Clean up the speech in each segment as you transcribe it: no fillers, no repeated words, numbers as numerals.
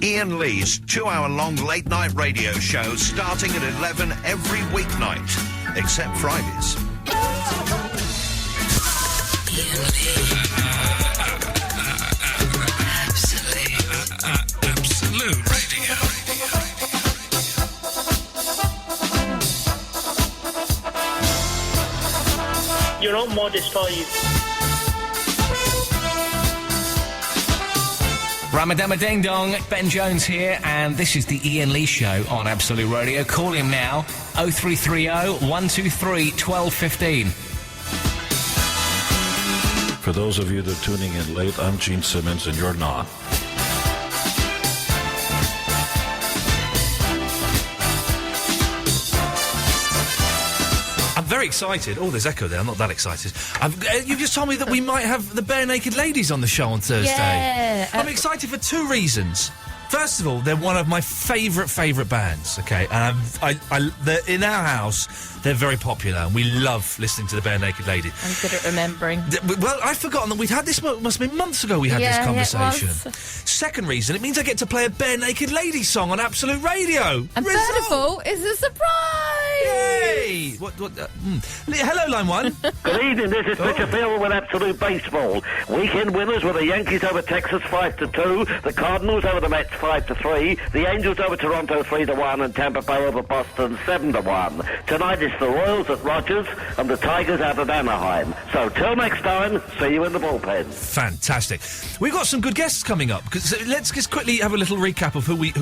Iain Lee's 2-hour-long late-night radio show starting at 11 every weeknight, except Fridays. Iain Lee. Absolute Radio. You're not modest, are you? Ramadama Ding Dong, Ben Jones here, and this is the Iain Lee Show on Absolute Radio. Call him now, 0330 123 1215. For those of you that are tuning in late, I'm Gene Simmons, and you're not. Very excited. Oh, there's echo there. I'm not that excited. You've just told me that we might have the Bare Naked Ladies on the show on Thursday. Yeah. I'm excited for two reasons. First of all, they're one of my favourite bands, okay? And they're in our house, they're very popular, and we love listening to the Bare Naked Ladies. I'm good at remembering. Well, I've forgotten that we'd had this, must have been months ago we had this conversation. Yeah, it was. Second reason, it means I get to play a Bare Naked Ladies song on Absolute Radio. And third of all, it's a surprise! Yay! Hello, Line 1. Good evening, this is Pitcher Field with Absolute Baseball. Weekend winners were the Yankees over Texas 5-2, the Cardinals over the Mets 5-3, the Angels over Toronto 3-1, and Tampa Bay over Boston 7-1. Tonight it's the Royals at Rogers and the Tigers out at Anaheim. So till next time, see you in the bullpen. Fantastic. We've got some good guests coming up. Let's just quickly have a little recap of who we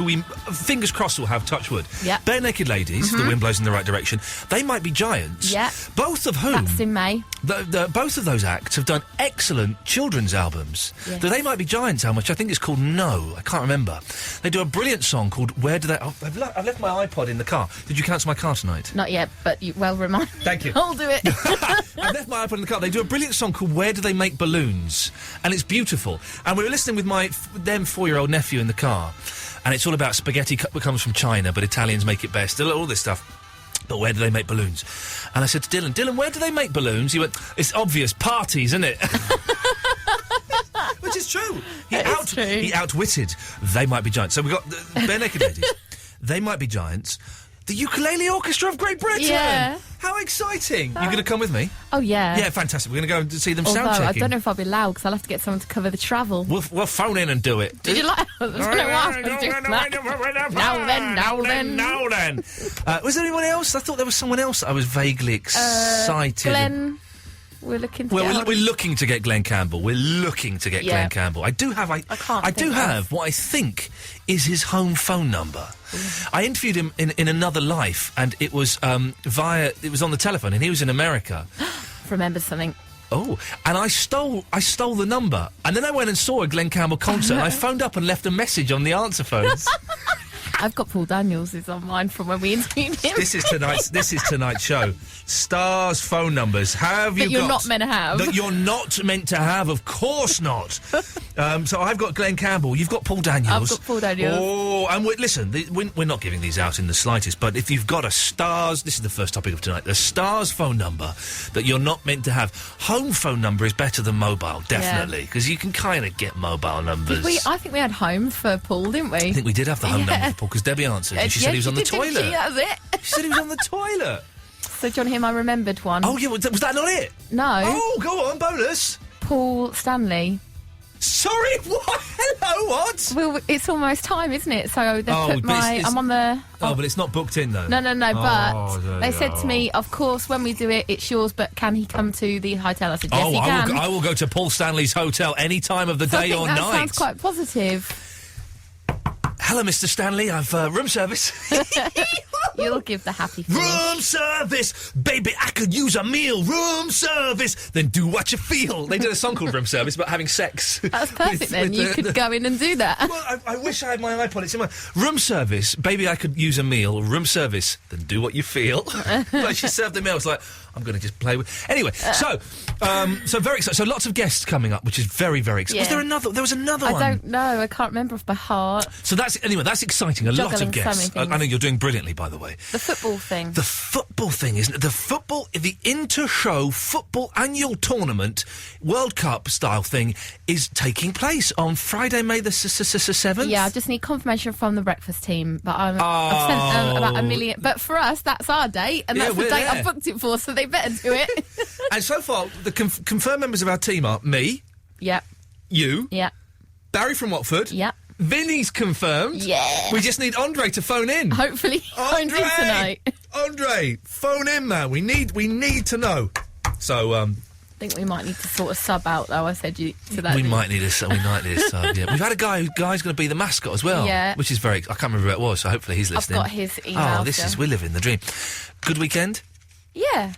fingers crossed will have, touch wood. Yeah. Bare Naked Ladies, the wind blows in the right direction. They might be giants. Yeah. Both of whom. That's in May. Both of those acts have done excellent children's albums. Yes. The They Might Be Giants album, which I think is called No. I can't remember. They do a brilliant song called Where Do They... Oh, I've left my iPod in the car. Did you cancel my car tonight? Not yet, but you well remind me. Thank you. I'll do it. I've left my iPod in the car. They do a brilliant song called Where Do They Make Balloons? And it's beautiful. And we were listening with my 4-year-old nephew in the car. And it's all about spaghetti comes from China, but Italians make it best. All this stuff. But where do they make balloons? And I said to Dylan, where do they make balloons? He went, it's obvious, parties, isn't it? Which is true. He outwitted They Might Be Giants. So we've got the Bare Naked Ladies. They Might Be Giants. The Ukulele Orchestra of Great Britain! Yeah. How exciting! You going to come with me? Oh, yeah. Yeah, fantastic. We're going to go and see them Although, sound checking. I don't know if I'll be loud, because I'll have to get someone to cover the travel. We'll phone in and do it. Did you like... I don't know why I was doing that. Now then. Was there anyone else? I thought there was someone else that I was vaguely excited. Glenn... We're looking to we're looking to get Glenn Campbell. We're looking to get Glenn Campbell. I do have what I think is his home phone number. I interviewed him in another life, and it was it was on the telephone, and he was in America. Remember something. Oh, and I stole the number, and then I went and saw a Glenn Campbell concert, and I phoned up and left a message on the answer phones. I've got Paul Daniels is on mine from when we interviewed him. This is tonight's show. Stars phone numbers. That you're not meant to have. That you're not meant to have. Of course not. So I've got Glenn Campbell. You've got Paul Daniels. I've got Paul Daniels. Oh, and listen, we're not giving these out in the slightest. But if you've got a Stars, this is the first topic of tonight. The Stars phone number that you're not meant to have. Home phone number is better than mobile, definitely, because you can kind of get mobile numbers. I think we had home for Paul, didn't we? I think we did have the home number for Paul, because Debbie answered, and she said he was on the toilet. That was it. She said he was on the toilet. So, do you want to hear my remembered one? Oh, yeah, was that not it? No. Oh, go on, bonus. Paul Stanley. Sorry, what? Hello, what? Well, it's almost time, isn't it? So they put I'm on the... Oh, but it's not booked in, though. No, but they said to me, of course, when we do it, it's yours, but can he come to the hotel? I said, yes, he can. I will go to Paul Stanley's hotel any time of the day or night. That sounds quite positive. Hello, Mr. Stanley. I've room service. You'll give the happy face. Room service! Baby, I could use a meal. Room service! Then do what you feel. They did a song called Room Service about having sex. That's perfect then. You could go in and do that. Well, I wish I had my iPod. It's in my... Room service. Baby, I could use a meal. Room service. Then do what you feel. Like she served the meal. It's like, I'm going to just play with... Anyway, so very excited. So lots of guests coming up, which is very, very exciting. Yeah. Was there another? There was another one. I don't know. I can't remember off by heart. So that's exciting. A lot of Juggling so guests. many I know you're doing brilliantly, by the way. The football thing. The football thing, isn't it? The inter-show football annual tournament, World Cup style thing, is taking place on Friday, May the 7th. Yeah, I just need confirmation from the breakfast team, but I've sent about 1 million. But for us, that's our date, and that's the date I've booked it for, so they better do it. And so far, the confirmed members of our team are me. Yep. You. Yep. Barry from Watford. Yep. Vinny's confirmed. Yeah. We just need Andre to phone in. Hopefully, phone in tonight. Andre, phone in, man. We need to know. So, I think we might need to sort of sub out, though. I said you to that. We might need a sub. Yeah, we've had a guy's going to be the mascot as well. Yeah. Which is very. I can't remember who it was. So hopefully he's listening. I've got his email. Oh, we're living the dream. Good weekend. Yeah.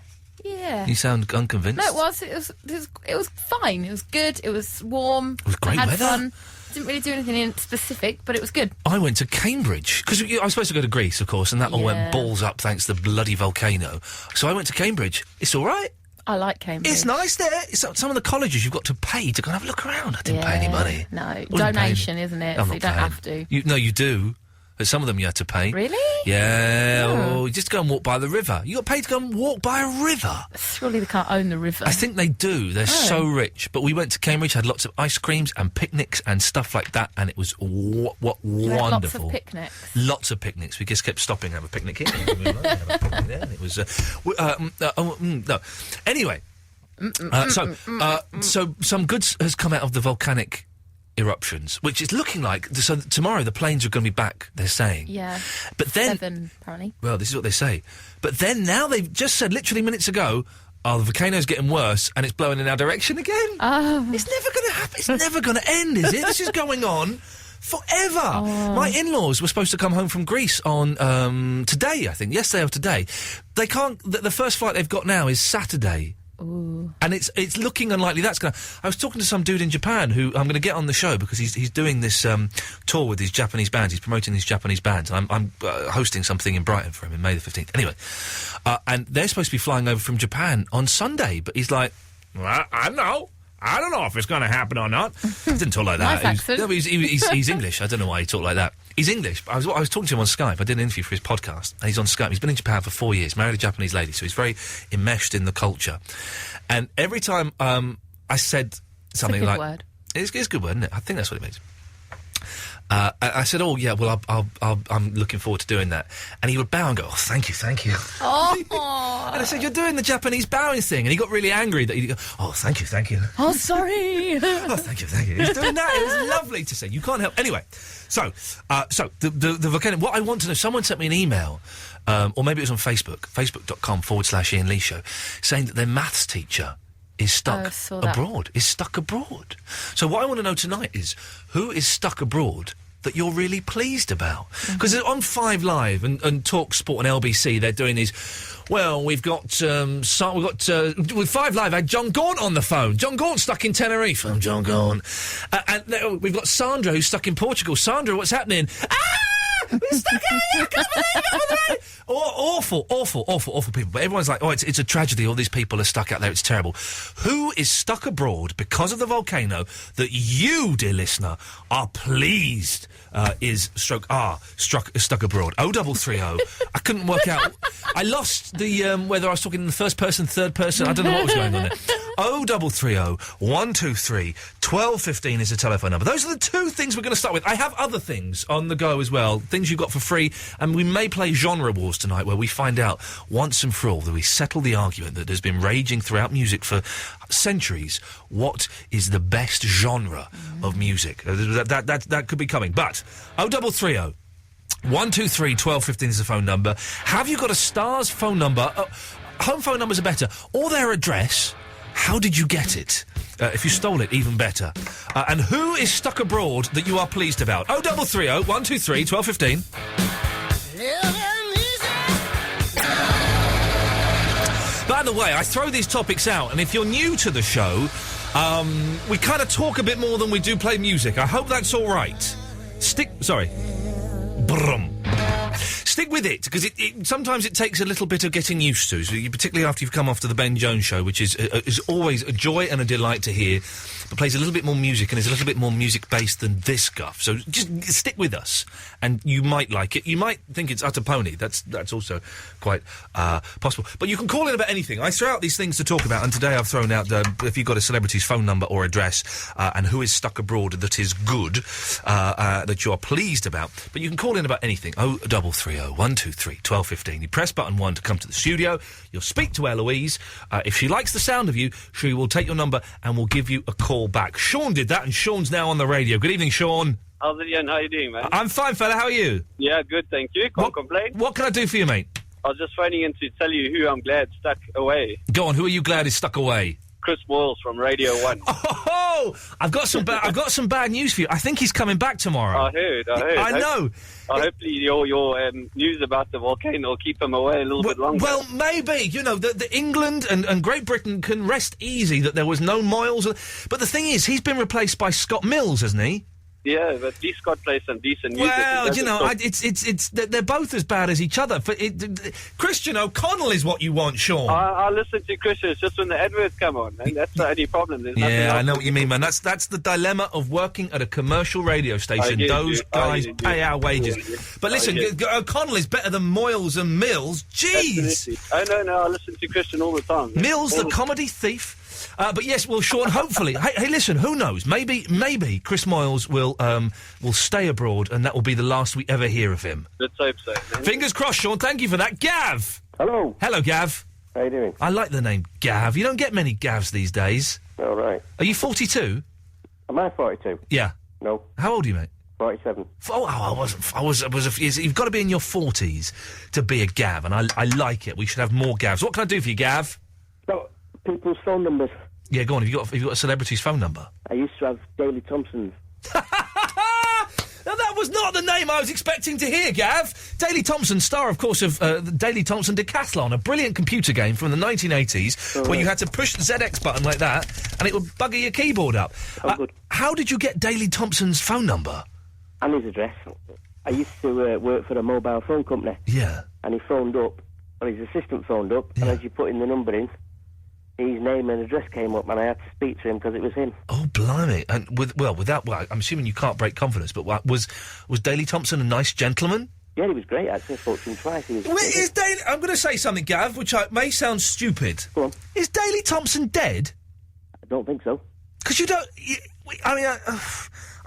You sound unconvinced. No, it was fine. It was good. It was warm. It was great I had weather. Fun. Didn't really do anything in specific, but it was good. I went to Cambridge because I was supposed to go to Greece, of course, and that all went balls up thanks to the bloody volcano. So I went to Cambridge. It's all right. I like Cambridge. It's nice there. Some of the colleges you've got to pay to go and have a look around. I didn't pay any money. No, donation, isn't it? So you don't have to. You do. But some of them you had to pay. Really? Yeah. Oh, just go and walk by the river. You got paid to go and walk by a river. Surely they can't own the river. I think they do. They're so rich. But we went to Cambridge, had lots of ice creams and picnics and stuff like that, and it was wonderful. Lots of picnics. Lots of picnics. We just kept stopping and have a picnic here. Have a picnic there. And it was. No. Anyway. So some good has come out of the volcanic eruptions, which is looking like... So tomorrow the planes are going to be back, they're saying. Yeah. But then... 7, apparently. Well, this is what they say. But then now they've just said, literally minutes ago, the volcano's getting worse and it's blowing in our direction again. Oh. It's never going to happen. It's never going to end, is it? This is going on forever. Oh. My in-laws were supposed to come home from Greece on today, I think. Yesterday or today. They can't... The first flight they've got now is Saturday. Ooh. And it's looking unlikely that's going to... I was talking to some dude in Japan who I'm going to get on the show because he's doing this tour with his Japanese bands. He's promoting these Japanese bands. I'm hosting something in Brighton for him in May the 15th. Anyway, and they're supposed to be flying over from Japan on Sunday, but he's like, well, I don't know if it's going to happen or not. He didn't talk like that. Nice accent. He's English. I don't know why he talked like that. He's English. I was talking to him on Skype. I did an interview for his podcast, and he's on Skype. He's been in Japan for 4 years, married a Japanese lady, so he's very enmeshed in the culture. And every time I said something it's a good like... word. It's a good word, isn't it? I think that's what it means. I said, oh, yeah, well, I'm looking forward to doing that. And he would bow and go, oh, thank you. Oh. And I said, you're doing the Japanese bowing thing. And he got really angry that he'd go, oh, thank you. Oh, sorry. Oh, thank you. He's doing that. It was lovely to see. You can't help. Anyway, so the volcano, what I want to know, someone sent me an email, or maybe it was on Facebook, facebook.com/Iain Lee Show, saying that their maths teacher is stuck abroad. So what I want to know tonight is, who is stuck abroad that you're really pleased about? Because on 5 Live and Talk Sport and LBC, they're doing these... Well, with 5 Live, I had John Gaunt on the phone. John Gaunt stuck in Tenerife. I'm John Gaunt. And we've got Sandra, who's stuck in Portugal. Sandra, what's happening? We're stuck out here, I can't believe it! Awful people. But everyone's like, oh, it's a tragedy, all these people are stuck out there, it's terrible. Who is stuck abroad because of the volcano that you, dear listener, are pleased is stuck abroad? 0330. I couldn't work out. I lost the whether I was talking in the first person, third person. I don't know what was going on there. 0330 123 1215 is the telephone number. Those are the 2 things we're going to start with. I have other things on the go as well, things you got for free, and we may play Genre Wars tonight, where we find out once and for all, that we settle the argument that has been raging throughout music for centuries. What is the best genre of music? That could be coming. But 0330 123 1215 is the phone number. Have you got a Star's phone number? Home phone numbers are better. Or their address. How did you get it? If you stole it, even better. And who is stuck abroad that you are pleased about? 0330 123 1215. By the way, I throw these topics out, and if you're new to the show, we kind of talk a bit more than we do play music. I hope that's all right. Stick stick with it, because sometimes it takes a little bit of getting used to, particularly after you've come off to the Ben Jones show, which is always a joy and a delight to hear, but plays a little bit more music and is a little bit more music-based than this guff. So just stick with us, and you might like it. You might think it's utter pony. That's also quite possible. But you can call in about anything. I throw out these things to talk about, and today I've thrown out if you've got a celebrity's phone number or address, and who is stuck abroad that is good, that you are pleased about. But you can call in about anything. 0330 123 1215. You press button 1 to come to the studio. You'll speak to Eloise. If she likes the sound of you, she will take your number and will give you a call back. Sean did that, and Sean's now on the radio. Good evening, Sean. How's it, Ian? How you doing, man? I'm fine, fella. How are you? Yeah, good, thank you. Can't complain. What can I do for you, mate? I was just phoning in to tell you who I'm glad stuck away. Go on. Who are you glad is stuck away? Chris Moyles from Radio 1. Oh, I've got some bad news for you. I think he's coming back tomorrow. I heard. I know. Hopefully your news about the volcano will keep him away a little bit longer. Well, maybe. You know, the England and Great Britain can rest easy that there was no Moyles. But the thing is, he's been replaced by Scott Mills, hasn't he? Yeah, but at least Scott plays some decent music. Well, you know, they're both as bad as each other. Christian O'Connell is what you want, Sean. I listen to Christian. It's just when the adverts come on, and that's the only problem. There's nothing else. I know what you mean, man. That's the dilemma of working at a commercial radio station. Those guys pay our wages. But listen, O'Connell is better than Moyles and Mills. Jeez. Absolutely. No, I listen to Christian all the time. Mills, the comedy thief. But yes, well, Sean, hopefully. hey, listen, who knows? Maybe Chris Moyles will stay abroad, and that will be the last we ever hear of him. Let's hope so. Man. Fingers crossed, Sean. Thank you for that. Gav! Hello. Hello, Gav. How you doing? I like the name Gav. You don't get many Gavs these days. All right. Are you 42? Am I 42? Yeah. No. How old are you, mate? 47. I was. You've got to be in your 40s to be a Gav, and I like it. We should have more Gavs. What can I do for you, Gav? No, people's phone numbers. Yeah, go on. Have you got a celebrity's phone number? I used to have Daley Thompson's. Now, that was not the name I was expecting to hear, Gav. Daley Thompson, star, of course, of the Daley Thompson Decathlon, a brilliant computer game from the 1980s where you had to push the ZX button like that and it would bugger your keyboard up. Good. How did you get Daley Thompson's phone number? And his address. I used to work for a mobile phone company. Yeah. And he phoned up, or his assistant phoned up, and as you put in the number in, his name and address came up, and I had to speak to him because it was him. Oh, blimey! And I'm assuming you can't break confidence, but was Daley Thompson a nice gentleman? Yeah, he was great. Actually, I spoke to him twice. I'm going to say something, Gav, which may sound stupid. Go on. Is Daley Thompson dead? I don't think so. Because you don't.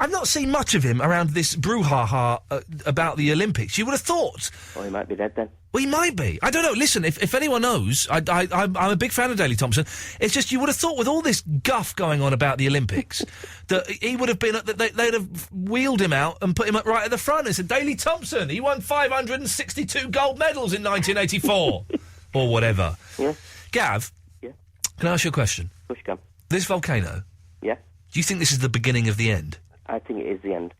I've not seen much of him around this brouhaha about the Olympics. You would have thought. Oh, he might be dead then. Well, he might be. I don't know. Listen, if anyone knows, I'm a big fan of Daley Thompson. It's just you would have thought with all this guff going on about the Olympics that he would have been. They'd have wheeled him out and put him right at the front and said, Daley Thompson, he won 562 gold medals in 1984 or whatever. Yeah. Gav. Yeah. Can I ask you a question? Push come. This volcano. Yeah. Do you think this is the beginning of the end? I think it is the end.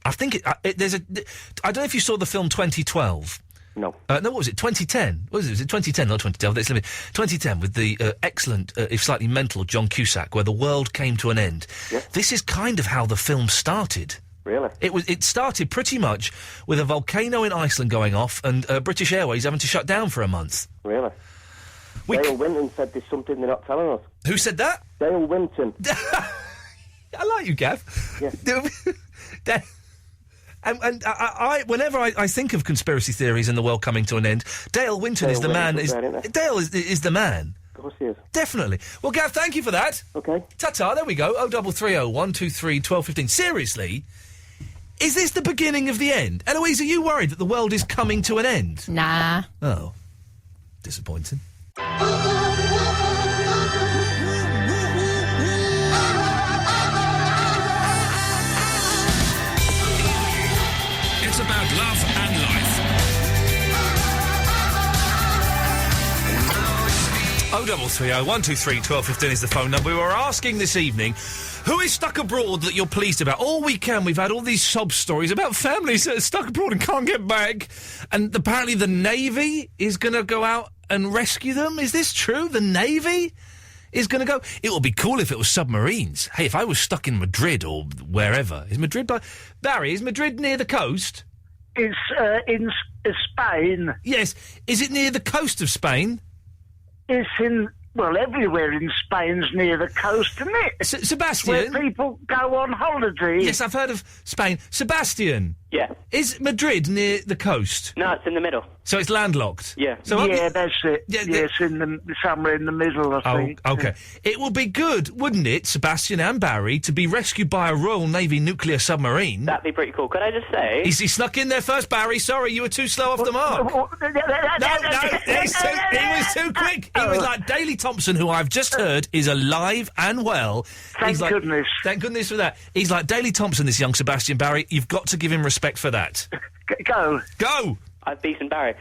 I think there's a. I don't know if you saw the film 2012. No. No, what was it? 2010. What was it? Was it 2010, not 2012? 2010 with the excellent, if slightly mental, John Cusack, where the world came to an end. Yeah. This is kind of how the film started. Really? It started pretty much with a volcano in Iceland going off and British Airways having to shut down for a month. Really? Dale Winton said there's something they're not telling us. Who said that? Dale Winton. I like you, Gav. Yeah. And I whenever I think of conspiracy theories and the world coming to an end, Dale Winton is the man. Dale is the man. Of course he is. Definitely. Well, Gav, thank you for that. Okay. Ta-ta, there we go. 0330 123 1215. Seriously, is this the beginning of the end? Eloise, are you worried that the world is coming to an end? Nah. Oh. Disappointing. It's about love and life. 0330 123 1215 is the phone number. We were asking this evening, who is stuck abroad that you're pleased about? All weekend we've had all these sob stories about families that are stuck abroad and can't get back. And apparently the Navy is going to go out and rescue them. Is this true? The Navy is going to go? It would be cool if it was submarines. Hey, if I was stuck in Madrid or wherever. Is Madrid Barry, is Madrid near the coast? It's in Spain. Yes. Is it near the coast of Spain? It's in... Well, everywhere in Spain's near the coast, isn't it? Sebastian? Where people go on holiday. Yes, I've heard of Spain. Sebastian? Yeah. Is Madrid near the coast? No, it's in the middle. So it's landlocked? Yeah. So that's it. Yes, somewhere in the middle, I think. Oh, OK. It would be good, wouldn't it, Sebastian and Barry, to be rescued by a Royal Navy nuclear submarine? That'd be pretty cool. Could I just say... He snuck in there first, Barry. Sorry, you were too slow off the mark. No, he was too quick. He was like Daley Thompson, who I've just heard is alive and well. Thank goodness. Thank goodness for that. He's like Daley Thompson, this young Sebastian, Barry. You've got to give him respect for that. Go. I've beaten Barry.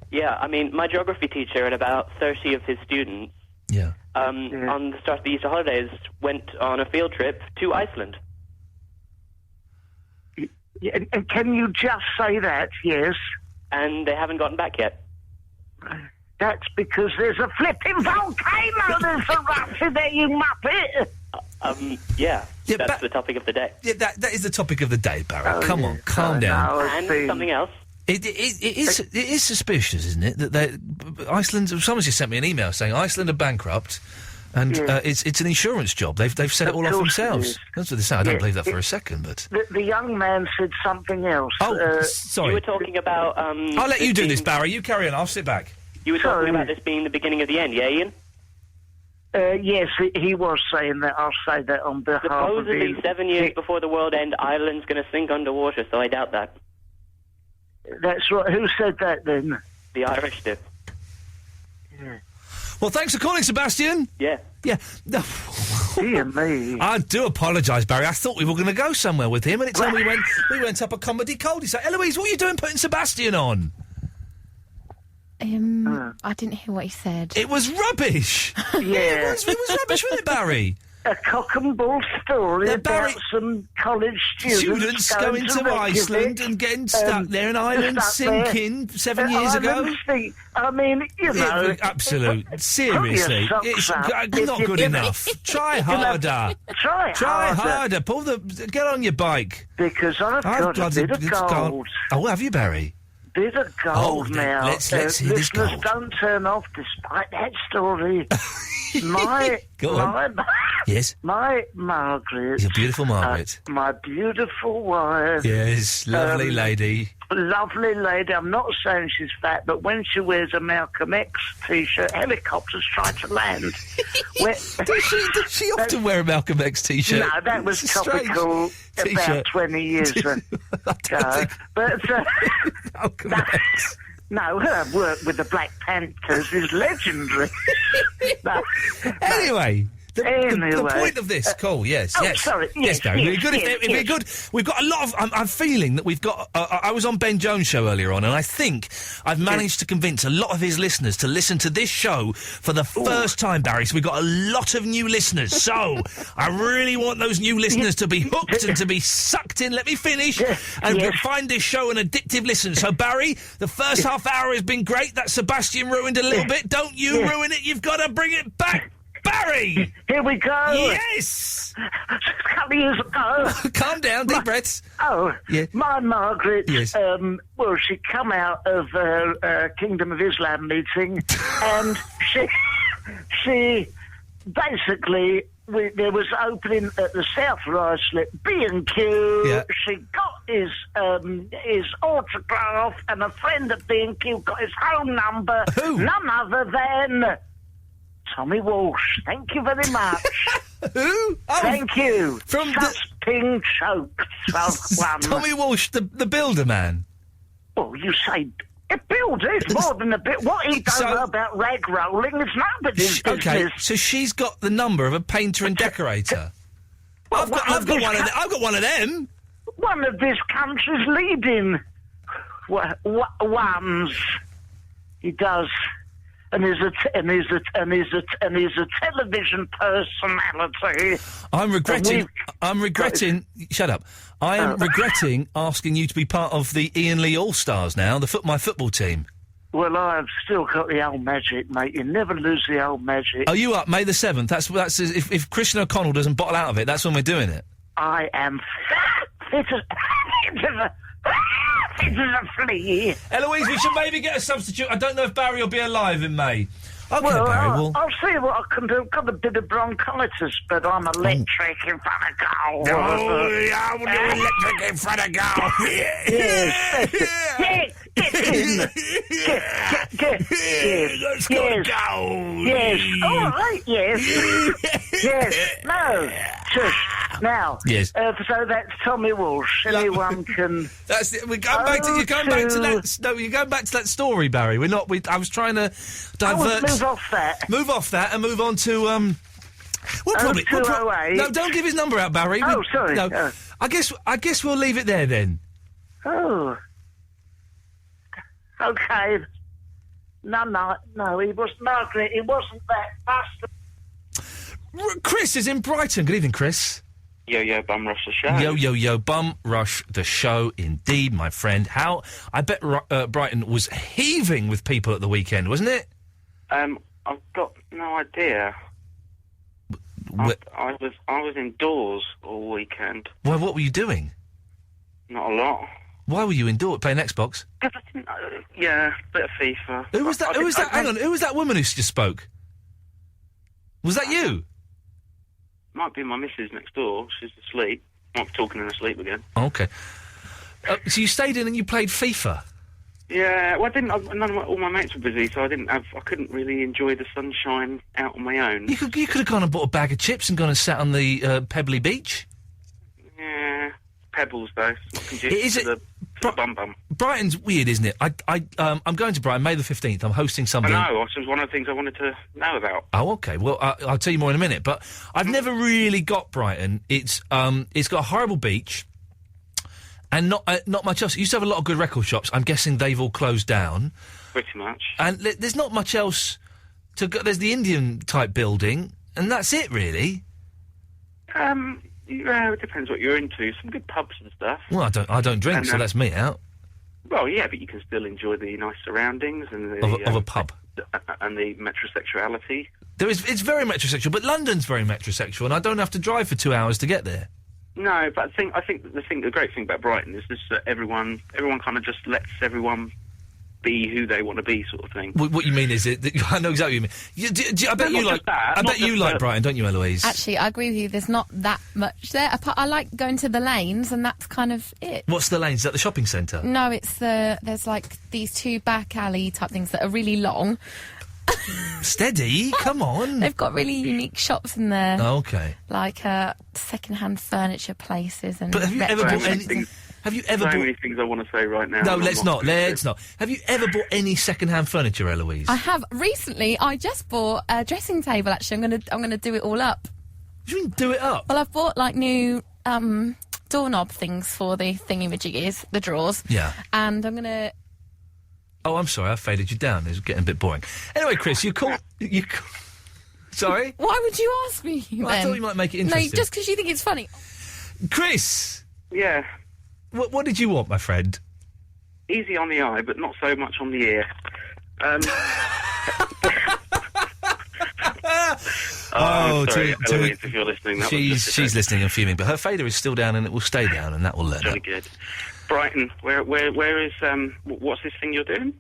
Yeah, I mean, my geography teacher and about 30 of his students on the start of the Easter holidays went on a field trip to Iceland. Yeah, and can you just say that, yes? And they haven't gotten back yet. That's because there's a flipping volcano that's erupted there, you muppet! That's the topic of the day. Yeah, that is the topic of the day, Barry. Come on, calm down. And something else. It is suspicious, isn't it, that Iceland... Someone's just sent me an email saying Iceland are bankrupt and it's an insurance job. They've set it all off themselves. That's what they say. I don't believe that for a second, but... The young man said something else. Oh, sorry. You were talking about... I'll let you do this, Barry. You carry on. I'll sit back. You were talking about this being the beginning of the end, yeah, Ian? Yes, he was saying that. I'll say that on behalf Supposedly of 7 years before the world end, Ireland's going to sink underwater, so I doubt that. That's right. Who said that, then? The Irish did. Yeah. Well, thanks for calling, Sebastian. Yeah. Yeah. Dear me. I do apologise, Barry. I thought we were going to go somewhere with him, and it turned we went up a comedy cul-de-sac. Eloise, what are you doing putting Sebastian on? I didn't hear what he said. It was rubbish. Yeah. it was rubbish, wasn't it, Barry? A cock and bull story about some college students going to Iceland and getting stuck there, an island sinking 7 years ago. I mean, you know... Absolute. Seriously. It's not good enough. Try harder. Try harder. Get on your bike. Because I've got a bit of gold. Oh, have you, Barry? Bit of gold now. Let's hear this gold. Listeners, don't turn off despite that story. Yes? My Margaret. Your beautiful Margaret. My beautiful wife. Yes, lovely lady. Lovely lady. I'm not saying she's fat, but when she wears a Malcolm X T-shirt, helicopters try to land. Does she often wear a Malcolm X T-shirt? No, that was topical about 20 years ago. But Malcolm X. No, her work with the Black Panthers is legendary. Anyway. The point of this call, yes. Sorry. Yes, Barry. We're good. We've got a lot of... I'm feeling that we've got... I was on Ben Jones' show earlier on, and I think I've managed to convince a lot of his listeners to listen to this show for the first time, Barry. So we've got a lot of new listeners. So I really want those new listeners to be hooked and to be sucked in. Let me finish. And find this show an addictive listen. So, Barry, the first half hour has been great. That Sebastian ruined a little bit. Don't you ruin it. You've got to bring it back. Barry! Here we go! Yes! A couple of years ago... Calm down, deep breaths. My Margaret, she come out of Kingdom of Islam meeting, and she basically... there was opening at the South Ruislip B&Q. Yeah. She got his autograph, and a friend at B&Q got his home number. Who? None other than... Tommy Walsh, thank you very much. Who? Oh, thank you. From Ping Choked. Tommy Walsh, the builder man. Well, you say a builder is more than a bit. What he don't know about rag rolling is nobody's business. Okay, so she's got the number of a painter and decorator. Well, I've got one of them. One of this country's leading ones. He does. And he's a television personality. I'm regretting. Shut up. I am regretting asking you to be part of the Iain Lee All Stars now. My football team. Well, I've still got the old magic, mate. You never lose the old magic. Are you up May the 7th? That's if Christian O'Connell doesn't bottle out of it, that's when we're doing it. I am fit as This is a flea. Eloise, we should maybe get a substitute. I don't know if Barry will be alive in May. Okay, well, Barry, I'll see what I can do. I've got a bit of bronchitis, but I'm electric in front of goal. I'm electric in front of goal. Yes. Get in. Let's go to goal. Yes. All right, yes. Yes. No. Shush. Now. Yes. So that's Tommy Walsh. Anyone can... That's it. We're going back to... You're going back to that... No, you're going back to that story, Barry. We're not... I was trying to divert... Move off that. Move off that and move on to... We'll probably... 0208. No, don't give his number out, Barry. Oh, sorry. No. I guess we'll leave it there, then. Oh. Okay. No, he was Margaret. It wasn't that bastard. Chris is in Brighton. Good evening, Chris. Yo, bum rush the show. Yo, bum rush the show, indeed, my friend. How? I bet Brighton was heaving with people at the weekend, wasn't it? I've got no idea. I was indoors all weekend. Well, what were you doing? Not a lot. Why were you indoors playing Xbox? Because I didn't. Yeah, bit of FIFA. Who was that? Hang on. Who was that woman who just spoke? Was that you? Might be my missus next door. She's asleep. Might be talking in her sleep again. Okay. So you stayed in and you played FIFA? Yeah. Well, I didn't. All my mates were busy, so I couldn't really enjoy the sunshine out on my own. You could have gone and bought a bag of chips and gone and sat on the Pebbly beach. Yeah. Pebbles though. Is it? Bum. Brighton's weird, isn't it? I'm going to Brighton May the 15th. I'm hosting something. I know. It was one of the things I wanted to know about. Oh, okay. Well, I'll tell you more in a minute. But I've never really got Brighton. It's got a horrible beach, and not much else. It used to have a lot of good record shops. I'm guessing they've all closed down. Pretty much. And there's not much else to go. There's the Indian type building, and that's it, really. Yeah, it depends what you're into. Some good pubs and stuff. Well, I don't drink, so that's me out. Well, yeah, but you can still enjoy the nice surroundings and of a pub and the metrosexuality. It's very metrosexual, but London's very metrosexual, and I don't have to drive for 2 hours to get there. No, but I think the great thing about Brighton is just that everyone kind of just lets everyone be who they want to be, sort of thing. What you mean is I know exactly what you mean. I bet you like Brighton, don't you, Eloise? Actually, I agree with you. There's not that much there. I like going to the lanes, and that's kind of it. What's the lanes? Is that the shopping centre? No, it's there's like these two back alley type things that are really long. Steady, come on. They've got really unique shops in there. Oh, okay. Like second-hand furniture places and. But have you ever bought anything? Have you ever bought... many things I want to say right now. No, let's not. Have you ever bought any second-hand furniture, Eloise? I have. Recently, I just bought a dressing table, actually. I'm gonna do it all up. What do you mean, do it up? Well, I've bought, like, new doorknob things for the thingy-majiggies, the drawers. Yeah. And I'm gonna... Oh, I'm sorry, I faded you down. It was getting a bit boring. Anyway, Chris, you call... Sorry? Why would you ask me, Well, I thought you might make it interesting. No, just because you think it's funny. Chris! Yeah? What did you want, my friend? Easy on the eye, but not so much on the ear. Sorry, Eloise, if you're listening. She's listening and fuming, but her fader is still down and it will stay down, and that will learn. Very good. Brighton, where is, what's this thing you're doing?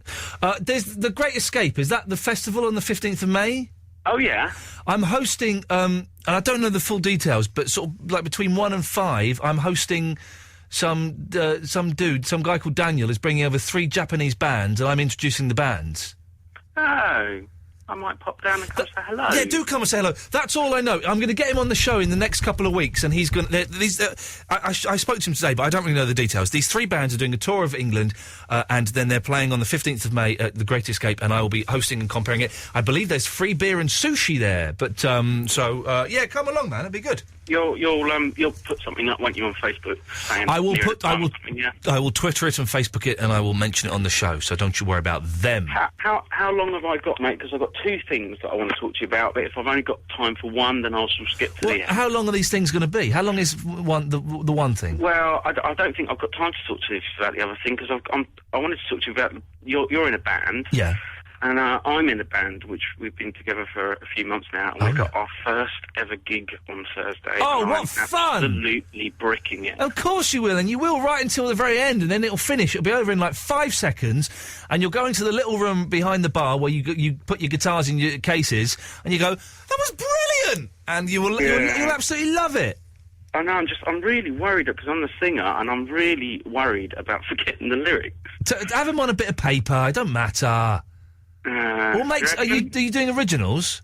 There's The Great Escape. Is that the festival on the 15th of May? Oh, yeah. I'm hosting, and I don't know the full details, but sort of like between 1 and 5, I'm hosting... Some guy called Daniel is bringing over 3 Japanese bands, and I'm introducing the bands. Oh, I might pop down and come say hello. Yeah, do come and say hello. That's all I know. I'm going to get him on the show in the next couple of weeks, and he's going to... I spoke to him today, but I don't really know the details. These 3 bands are doing a tour of England, and then they're playing on the 15th of May at The Great Escape, and I will be hosting and comparing it. I believe there's free beer and sushi there, but, yeah, come along, man. It'd be good. You'll put something up, won't you, on Facebook? I will Twitter it and Facebook it, and I will mention it on the show. So don't you worry about them. How long have I got, mate? Because I've got 2 things that I want to talk to you about. But if I've only got time for one, then I'll sort of skip to the end. How long are these things going to be? How long is the one thing? Well, I don't think I've got time to talk to you about the other thing because I wanted to talk to you about you're in a band. Yeah. And I'm in a band which we've been together for a few months now, and we've got our first ever gig on Thursday. Oh, and what I'm fun! Absolutely bricking it. Of course you will, and you will right until the very end, and then it'll finish. It'll be over in like 5 seconds, and you'll go into the little room behind the bar where you put your guitars in your cases, and you go, "That was brilliant!" And you'll absolutely love it. I know. I'm really worried because I'm the singer, and I'm really worried about forgetting the lyrics. Have them on a bit of paper. It don't matter. Are you doing originals?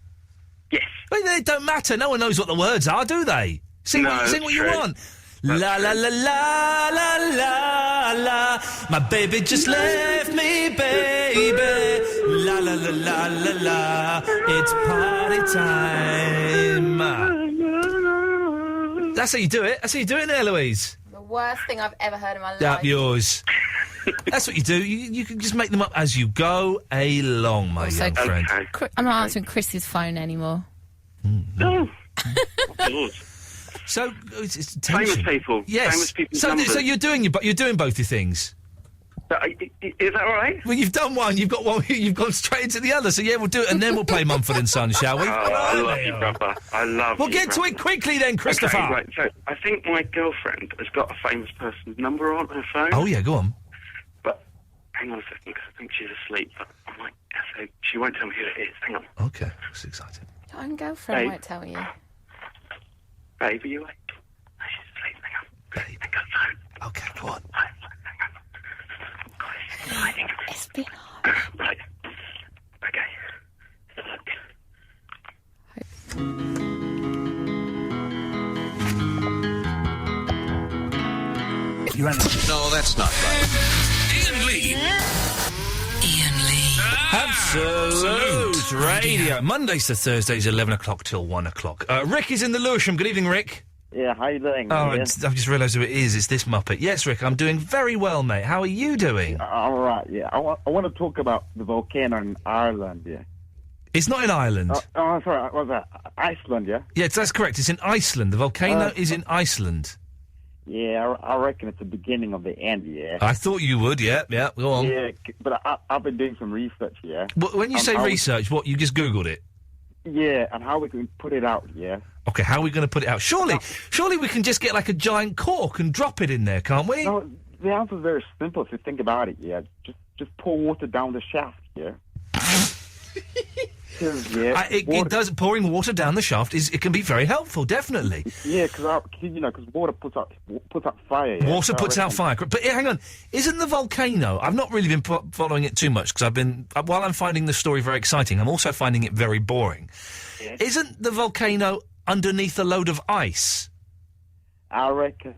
Yes. Well, they don't matter. No one knows what the words are, do they? Sing what you want. La la la la la la la. My baby just left me, baby. La la la la la la. It's party time. That's how you do it. That's how you do it there, Louise. The worst thing I've ever heard in my life. Up yours. That's what you do. You can just make them up as you go along, my young friend. I'm not answering Chris's phone anymore. No. So it's famous people. Yes. Famous people's so numbers. you're doing both your things. Is that all right? Well, you've done one. You've got one. You've gone straight into the other. So yeah, we'll do it, and then we'll play Mumford and Sons, shall we? Oh, I love you, brother. I love you. We'll get to it quickly then, Christopher. Okay, right. So I think my girlfriend has got a famous person's number on her phone. Oh yeah, go on. But hang on a second, because I think she's asleep. But I might so she won't tell me who it is. Hang on. Okay, that's exciting. Your own girlfriend won't tell you. Babe, are you awake? Oh, she's asleep. Hang on. Babe. Hang on, phone. Okay, go on. Espionage. Right. Okay. Look. No, that's not right. Iain Lee. Absolute Radio. Mondays to Thursdays, 11 o'clock till 1 o'clock. Rick is in the Lewisham. Good evening, Rick. Yeah, how you doing? I've just realised who it is. It's this Muppet. Yes, Rick, I'm doing very well, mate. How are you doing? All right, yeah. I want to talk about the volcano in Ireland, yeah. It's not in Ireland. Oh, sorry, what was that? Iceland, yeah? Yes, that's correct. It's in Iceland. The volcano is in Iceland. Yeah, I reckon it's the beginning of the end, yeah. I thought you would, yeah, go on. Yeah, but I've been doing some research, yeah. Well, when you say research, what, you just Googled it? Yeah, and how we can put it out, yeah. Okay, how are we going to put it out? Surely we can just get like a giant cork and drop it in there, can't we? No, the answer's very simple if you think about it, yeah. Just pour water down the shaft, yeah. It does. Pouring water down the shaft it can be very helpful, definitely. Yeah, because water puts out fire. Yeah? Water puts out fire. But hang on, isn't the volcano? I've not really been following it too much because while I'm finding the story very exciting, I'm also finding it very boring. Yeah. Isn't the volcano underneath a load of ice? I reckon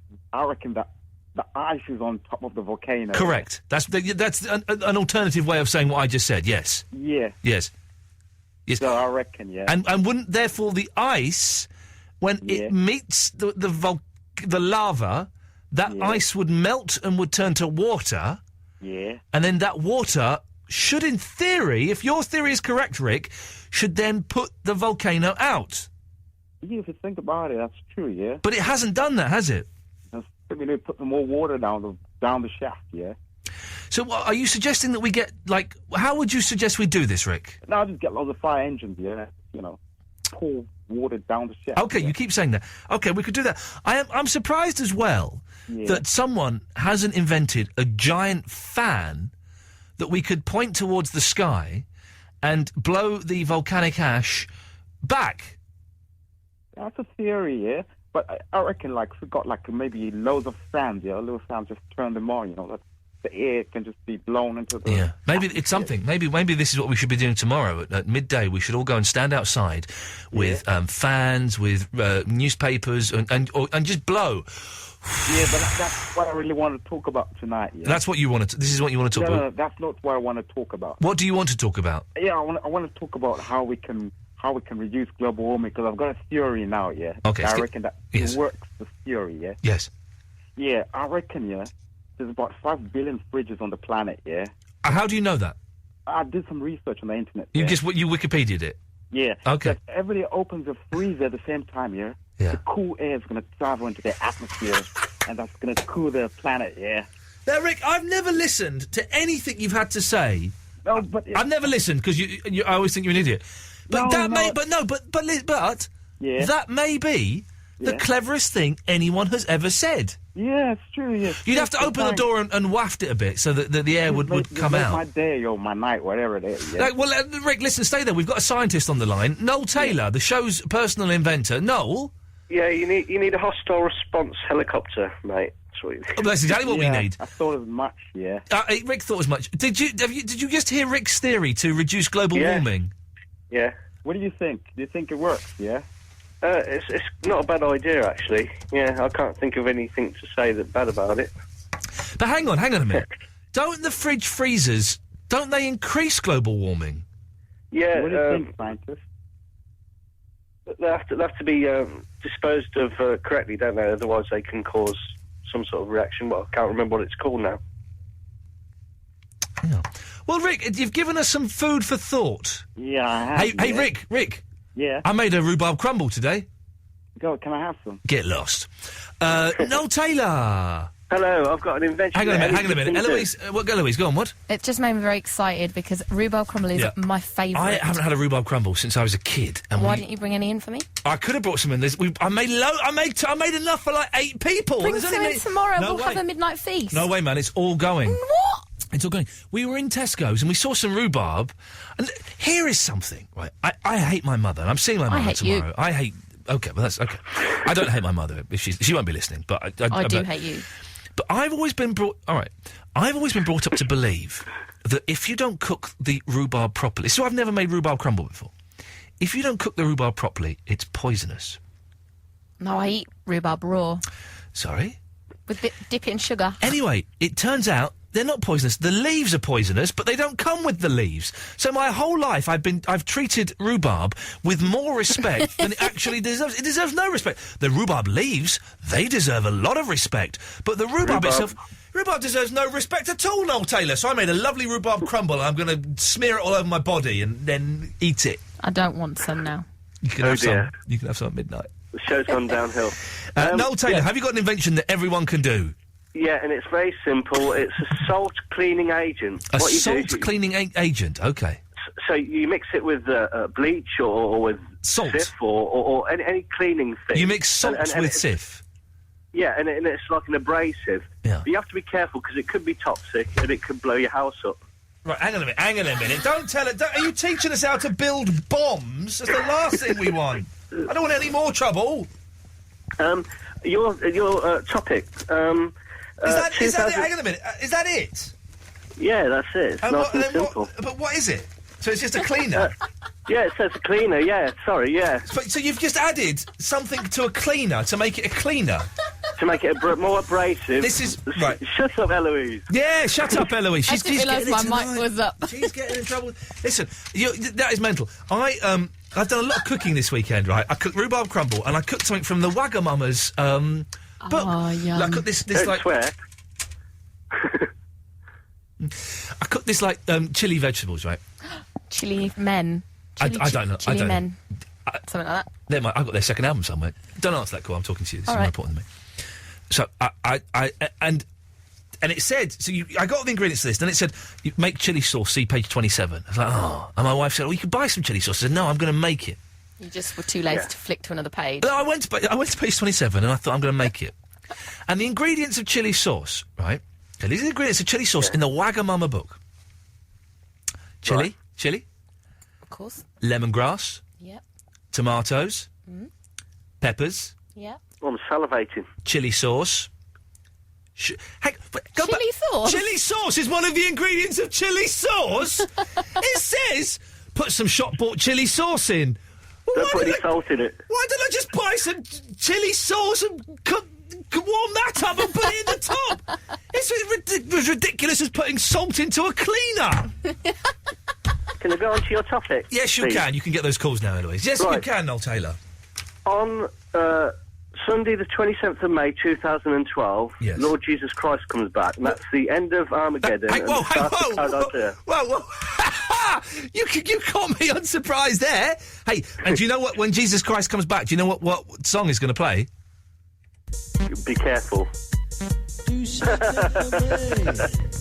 that the ice is on top of the volcano. Correct. That's an alternative way of saying what I just said. Yes. Yeah. Yes. Yes. So I reckon, yeah. And wouldn't therefore the ice, when it meets the lava, that ice would melt and would turn to water. Yeah. And then that water should, in theory, if your theory is correct, Rick, should then put the volcano out. Yeah, if you think about it, that's true, yeah. But it hasn't done that, has it? We need to put some more water down the shaft, yeah. So are you suggesting that we get, how would you suggest we do this, Rick? No, just get loads of fire engines, yeah, pour water down the shaft. Okay, you keep saying that. Okay, we could do that. I'm surprised as well that someone hasn't invented a giant fan that we could point towards the sky and blow the volcanic ash back. That's a theory, yeah. But I reckon, if we got, maybe loads of fans, yeah, little fans, just turn them on, that the air can just be blown into the... Yeah, maybe it's something. Maybe this is what we should be doing tomorrow. At midday, we should all go and stand outside with fans, with newspapers, and just blow. Yeah, but that's what I really want to talk about tonight, yeah. That's what you want to... This is what you want to talk about? No, that's not what I want to talk about. What do you want to talk about? Yeah, I want to talk about how we can reduce global warming, because I've got a theory now, yeah. Okay. I reckon that it works, the theory, yeah. Yes. Yeah, I reckon, yeah, there's about 5 billion fridges on the planet, yeah. How do you know that? I did some research on the internet. You Wikipedia'd it? Yeah. Okay. If everybody opens a freezer at the same time, yeah, the cool air is going to travel into the atmosphere, and that's going to cool the planet, yeah. Now, Rick, I've never listened to anything you've had to say No, but I've never listened because I always think you're an idiot. But that may be the cleverest thing anyone has ever said. Yeah, it's true. Yes. You'd have to open the door and waft it a bit so that the air would come out. My day or my night, whatever it is. Yeah. Rick, listen, stay there. We've got a scientist on the line, Noel Taylor, the show's personal inventor. Noel. Yeah, you need a hostile response helicopter, mate. That's exactly what we need. I thought as much. Yeah. Rick thought as much. Did you just hear Rick's theory to reduce global warming? Yeah. What do you think? Do you think it works? Yeah. It's not a bad idea, actually. Yeah, I can't think of anything to say bad about it. But hang on a minute. Don't the fridge freezers, don't they increase global warming? Yeah. What do you think, scientists? They have to be disposed of correctly, don't they? Otherwise they can cause some sort of reaction. Well, I can't remember what it's called now. Yeah. Well, Rick, you've given us some food for thought. Yeah, I have. Hey, Rick. Yeah? I made a rhubarb crumble today. Go, can I have some? Get lost. Noel Taylor. Hello, I've got an invention. Hang on a minute. Eloise, go on, what? It just made me very excited because rhubarb crumble is my favourite. I haven't had a rhubarb crumble since I was a kid. And why didn't you bring any in for me? I could have brought some in. I made enough for like 8 people. Bring some in tomorrow. No we'll have a midnight feast. No way, man. It's all going. What? It's all going. We were in Tesco's and we saw some rhubarb. And here is something, right? I hate my mother. I'm seeing my mother tomorrow. You. I hate... Okay, well, that's... Okay. I don't hate my mother. She won't be listening, but... I do hate you. But I've always been brought... All right. I've always been brought up to believe that if you don't cook the rhubarb properly... So I've never made rhubarb crumble before. If you don't cook the rhubarb properly, it's poisonous. No, I eat rhubarb raw. Sorry? With dip it in sugar. Anyway, it turns out they're not poisonous. The leaves are poisonous, but they don't come with the leaves. So my whole life I've treated rhubarb with more respect than it actually deserves. It deserves no respect. The rhubarb leaves, they deserve a lot of respect. But the rhubarb itself... Rhubarb deserves no respect at all, Noel Taylor. So I made a lovely rhubarb crumble and I'm going to smear it all over my body and then eat it. I don't want some now. You can have some. You can have some at midnight. The show's gone downhill. Noel Taylor, have you got an invention that everyone can do? Yeah, and it's very simple. It's a salt cleaning agent. Cleaning agent, okay. So you mix it with bleach or with salt Sif or any cleaning thing. You mix salt with Sif? Yeah, and it's like an abrasive. Yeah. But you have to be careful because it could be toxic and it could blow your house up. Right, hang on a minute. Don't tell it. Are you teaching us how to build bombs? That's the last thing we want. I don't want any more trouble. Your topic. Is that it? Hang on a minute. Is that it? Yeah, that's it. It's nice and simple. But what is it? So it's just a cleaner? Yeah, it says a cleaner, yeah. Sorry, yeah. So you've just added something to a cleaner to make it a cleaner? To make it more abrasive. This is... Right. Shut up, Eloise. Yeah, shut up, Eloise. I didn't realise my mic was up. She's getting in trouble. Listen, that is mental. I've done a lot of cooking this weekend, right? I cooked rhubarb crumble and I cooked something from the Wagamama's book. Oh, yum. I cooked this Don't like... swear. I cooked this like chili vegetables, right? Chili men. I don't know. Chili I don't men. know. Something like that. I've got their second album somewhere. Don't answer that call. I'm talking to you. This All is right. more important than me. So and it said, so I got the ingredients to this, and it said, you make chili sauce, see page 27. I was like, oh. And my wife said, well, you could buy some chili sauce. I said, no, I'm going to make it. You just were too lazy to flick to another page. I went to page 27, and I thought, I'm going to make it. And the ingredients of chili sauce, right? Okay, these are the ingredients of chili sauce in the Wagamama book. Chili. Of course. Lemongrass. Yep. Tomatoes. Peppers. Yep. I'm salivating. Chili sauce. Chili sauce? Chili sauce is one of the ingredients of chili sauce? It says, put some shop-bought chili sauce in. Well, don't put any salt in it. Why don't I just buy some chili sauce and warm that up and put it in the top? It's as ridiculous as putting salt into a cleaner. Can I go on to your topic? Yes, you can. You can get those calls now, Eloise. Yes, you can, Noel Taylor. On Sunday, the 27th of May, 2012, Lord Jesus Christ comes back, and that's the end of Armageddon. Whoa. You caught me unsurprised there. Hey, and do you know what? When Jesus Christ comes back, do you know what song is going to play? Be careful. Do something for me.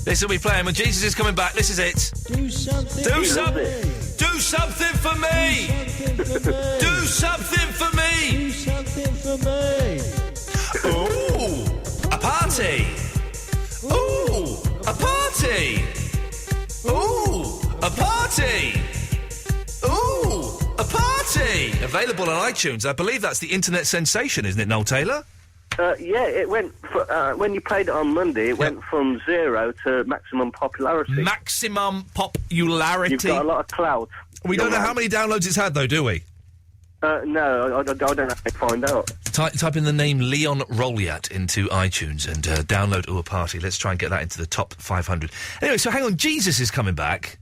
This will be playing when Jesus is coming back. This is it. Do something Do for me. Do something for me. Do something for me. Do something for me. Ooh, a party. Ooh, a party. Ooh, a party. Ooh, a party. Available on iTunes. I believe that's the internet sensation, isn't it, Noel Taylor? Yeah, it went when you played it on Monday. It went from 0 to maximum popularity. Maximum popularity. You've got a lot of clout. We don't know how many downloads it's had, though, do we? No, I don't know how to find out. Type in the name Leon Roliat into iTunes and download Ooh, a Party. Let's try and get that into the top 500. Anyway, so hang on, Jesus is coming back.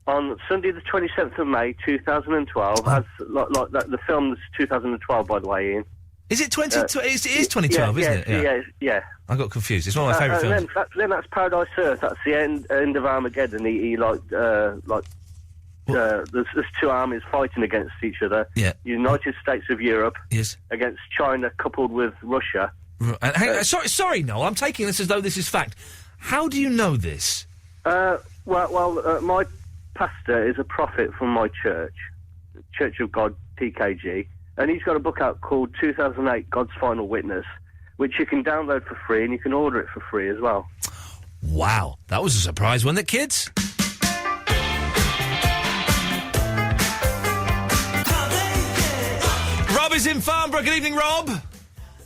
On Sunday the 27th of May, 2012, as like the film's 2012, by the way, Ian. Is it 2012? It is 2012, isn't it? Yeah. I got confused. It's one of my favourite films. Then that's Paradise Earth. That's the end of Armageddon. There's two armies fighting against each other. Yeah. United States of Europe. Yes. Against China, coupled with Russia. And hang on, sorry, Noel. I'm taking this as though this is fact. How do you know this? My pastor is a prophet from my church, Church of God, TKG. And he's got a book out called 2008 God's Final Witness, which you can download for free and you can order it for free as well. Wow, that was a surprise, wasn't it, kids? Rob is in Farnborough. Good evening, Rob.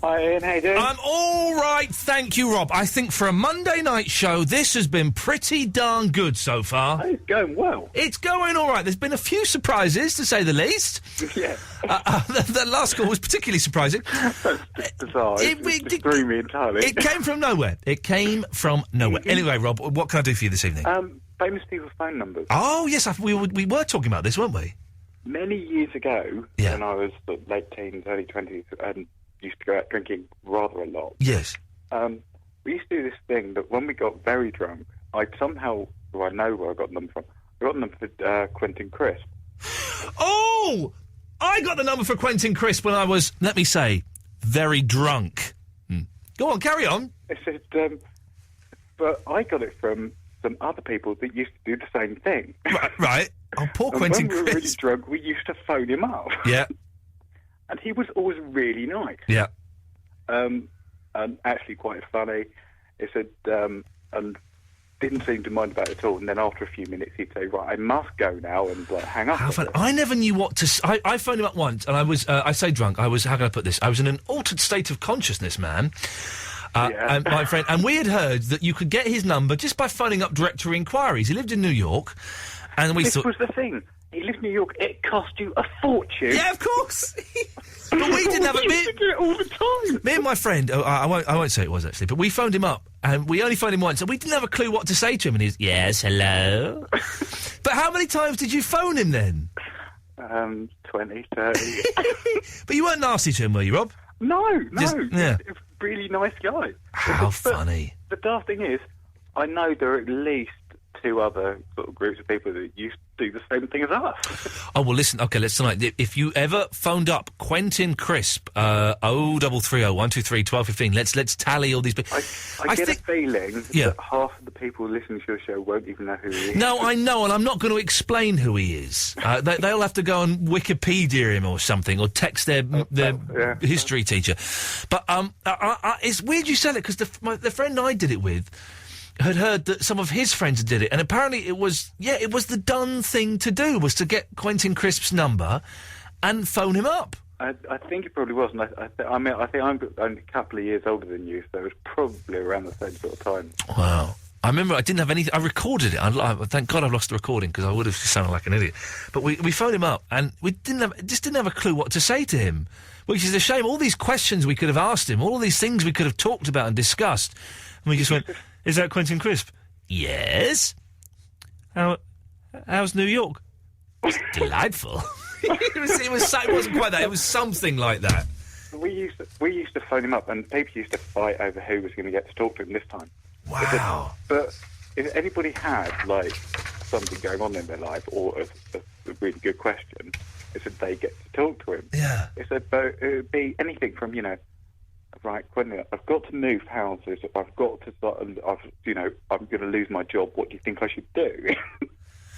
Hi, Ian. How you doing? I'm all right, thank you, Rob. I think for a Monday night show, this has been pretty darn good so far. It's going well. It's going all right. There's been a few surprises, to say the least. Yeah. The last call was particularly surprising. That's bizarre. It threw me entirely. It came from nowhere. Anyway, Rob, what can I do for you this evening? Famous people's phone numbers. Oh, yes, we were talking about this, weren't we? Many years ago, when I was sort of late teens, early 20s, and used to go out drinking rather a lot. Yes. We used to do this thing that when we got very drunk, I know where I got the number from. I got the number for Quentin Crisp. Oh! I got the number for Quentin Crisp when I was, let me say, very drunk. Go on, carry on. I said, but I got it from some other people that used to do the same thing. Right. Oh, poor and Quentin when we were Crisp. really drunk, we used to phone him up. Yeah. And he was always really nice. Yeah. And actually quite funny. He said, and didn't seem to mind about it at all. And then after a few minutes, he'd say, right, I must go now, and hang up. How fun. I never knew what to... I phoned him up once, and I was, I say drunk, I was, how can I put this? I was in an altered state of consciousness, man. And my friend, and we had heard that you could get his number just by phoning up directory inquiries. He lived in New York, and we this thought... was the thing. He lived in New York. It cost you a fortune. Yeah, of course. But we didn't have a bit. You do it all the time. Me and my friend, I won't say it was actually, but we phoned him up, and we only phoned him once, and we didn't have a clue what to say to him. And he's, yes, hello. But how many times did you phone him then? 20, 30. But you weren't nasty to him, were you, Rob? No. Yeah. He was a really nice guy. How funny. The daft thing is, I know there are at least two other sort of groups of people that used to do the same thing as us. Oh, well, listen, OK, let's tonight. If you ever phoned up Quentin Crisp, 0330 123 1215, let's tally all these people. I get a feeling that half of the people listening to your show won't even know who he is. No, I know, and I'm not going to explain who he is. They'll have to go and Wikipedia him or something, or text their history teacher. But it's weird you said it, because the friend I did it with had heard that some of his friends did it, and apparently it was the done thing to do, was to get Quentin Crisp's number and phone him up. I think it probably was, and I think I'm only a couple of years older than you, so it was probably around the same sort of time. Wow. I remember I didn't have anything. I recorded it. Thank God I've lost the recording, because I would have sounded like an idiot. But we phoned him up, and we didn't have a clue what to say to him, which is a shame. All these questions we could have asked him, all of these things we could have talked about and discussed, and we just went, is that Quentin Crisp? Yes. How's New York? It's delightful. It wasn't quite that. It was something like that. We used to phone him up, and people used to fight over who was going to get to talk to him this time. Wow. But if anybody had something going on in their life, or a really good question, it said they get to talk to him. Yeah. It said, but it would be anything from right, Gwendolyn, I've got to move houses. I've got to start, and I'm going to lose my job. What do you think I should do?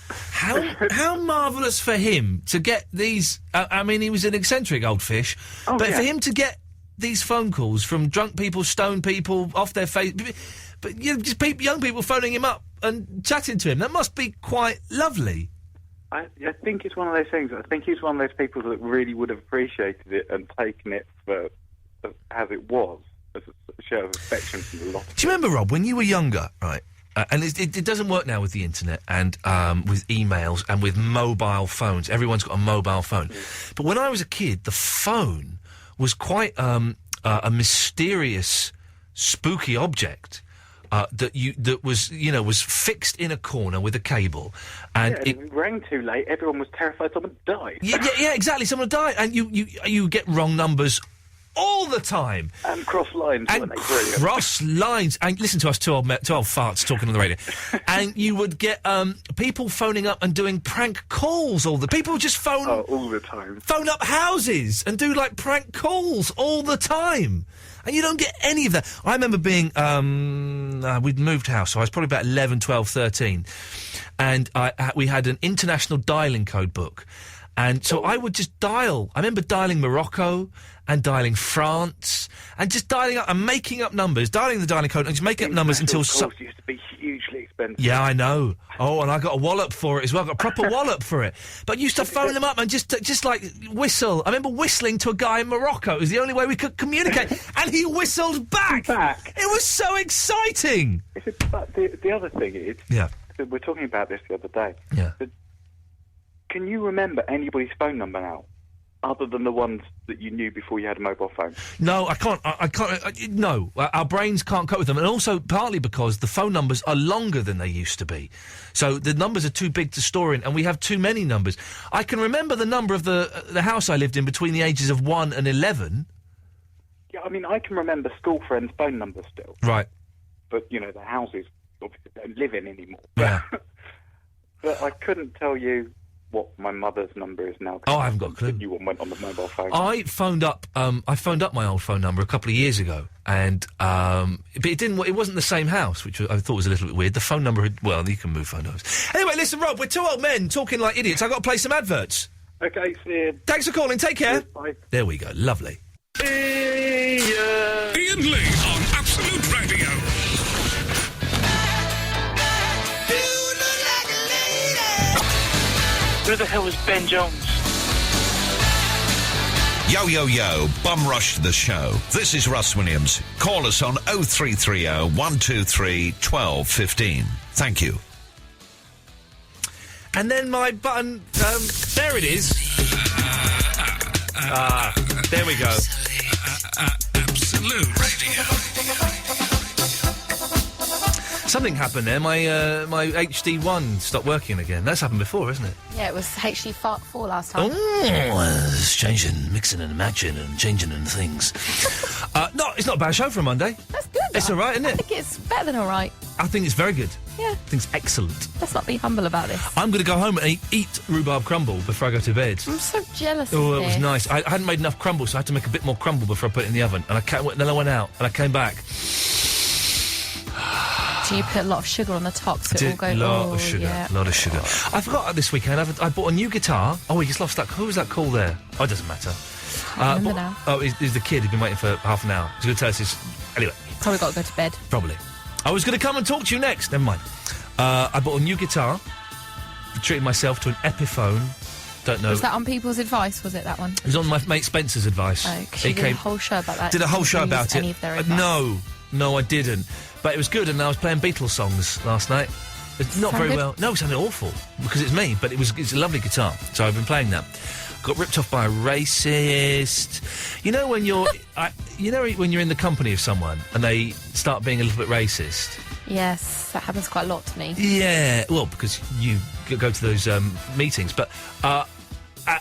How marvellous for him to get these... I mean, he was an eccentric old fish, but for him to get these phone calls from drunk people, stoned people, off their face... But just young people phoning him up and chatting to him, that must be quite lovely. I think it's one of those things. I think he's one of those people that really would have appreciated it and taken it for as it was, as a show of affection from a lot of people. Do you remember, Rob, when you were younger, right... and it doesn't work now with the internet and with emails and with mobile phones. Everyone's got a mobile phone. But when I was a kid, the phone was quite a mysterious, spooky object that was fixed in a corner with a cable. And it rang too late. Everyone was terrified someone died. Yeah, exactly. Someone died, and you get wrong numbers all the time. And cross lines, weren't they? Brilliant. Cross lines. And listen to us, two old farts talking on the radio. And you would get people phoning up and doing prank calls. People would just phone... Oh, all the time. Phone up houses and do, prank calls all the time. And you don't get any of that. I remember being... we'd moved house, so I was probably about 11, 12, 13. And we had an international dialing code book. And so I would just dial. I remember dialing Morocco and dialing France and just dialing up and making up numbers, dialing the dialing code and just making up numbers until... Of course, used to be hugely expensive. Yeah, I know. Oh, and I got a wallop for it as well. I got a proper wallop for it. But I used to phone them up and just whistle. I remember whistling to a guy in Morocco. It was the only way we could communicate. And he whistled back. It was so exciting. But the other thing is... Yeah. We were talking about this the other day. Yeah. Can you remember anybody's phone number now, other than the ones that you knew before you had a mobile phone? No, I can't. I can't. No, our brains can't cope with them, and also partly because the phone numbers are longer than they used to be. So the numbers are too big to store in, and we have too many numbers. I can remember the number of the house I lived in between the ages of 1 and 11. Yeah, I mean, I can remember school friends' phone numbers still. Right. But the houses obviously don't live in anymore. Yeah. But I couldn't tell you what my mother's number is now. Oh, I haven't got a clue. The new one went on the mobile phone. I phoned up my old phone number a couple of years ago, and but it didn't. It wasn't the same house, which I thought was a little bit weird. The phone number had, well, you can move phone numbers. Anyway, listen, Rob, we're two old men talking like idiots. I've got to play some adverts. Okay, see you. Thanks for calling. Take care. Bye. There we go. Lovely. Iain Lee on Absolute Radio. Where the hell is Ben Jones? Yo, yo, yo, bum rush to the show. This is Russ Williams. Call us on 0330 123 1215. Thank you. And then my button, there it is. There we go. Absolute Radio. Something happened there. My HD1 stopped working again. That's happened before, isn't it? Yeah, it was HD4 last time. Oh, it's changing, mixing and matching and changing and things. No, it's not a bad show for a Monday. That's good. It's all right, isn't it? I think it's better than all right. I think it's very good. Yeah. I think it's excellent. Let's not be humble about this. I'm going to go home and eat rhubarb crumble before I go to bed. I'm so jealous Oh, of it was this. nice. I hadn't made enough crumble, so I had to make a bit more crumble before I put it in the oven. And then I went out and I came back. Do you put a lot of sugar on the top so it will go... A lot of sugar. Yeah. A lot of sugar. I forgot this weekend. I bought a new guitar. Oh, we just lost that. Who was that call there? Oh, it doesn't matter. I remember now. Oh, it's the kid who'd been waiting for half an hour. He's going to tell us his... Anyway. Probably got to go to bed. Probably. I was going to come and talk to you next. Never mind. I bought a new guitar. Treated myself to an Epiphone. Don't know. Was that on people's advice, was it, that one? It was on my mate Spencer's advice. Oh, 'cause you did a whole show about that. Did a whole show Didn't use about it. any of their advice. No, I didn't. But it was good, and I was playing Beatles songs last night. It's not very Sounded? well. No, it sounded awful because it's me. But it's a lovely guitar, so I've been playing that. Got ripped off by a racist. You know when you're, when you're in the company of someone and they start being a little bit racist. Yes, that happens quite a lot to me. Yeah, well, because you go to those meetings, but and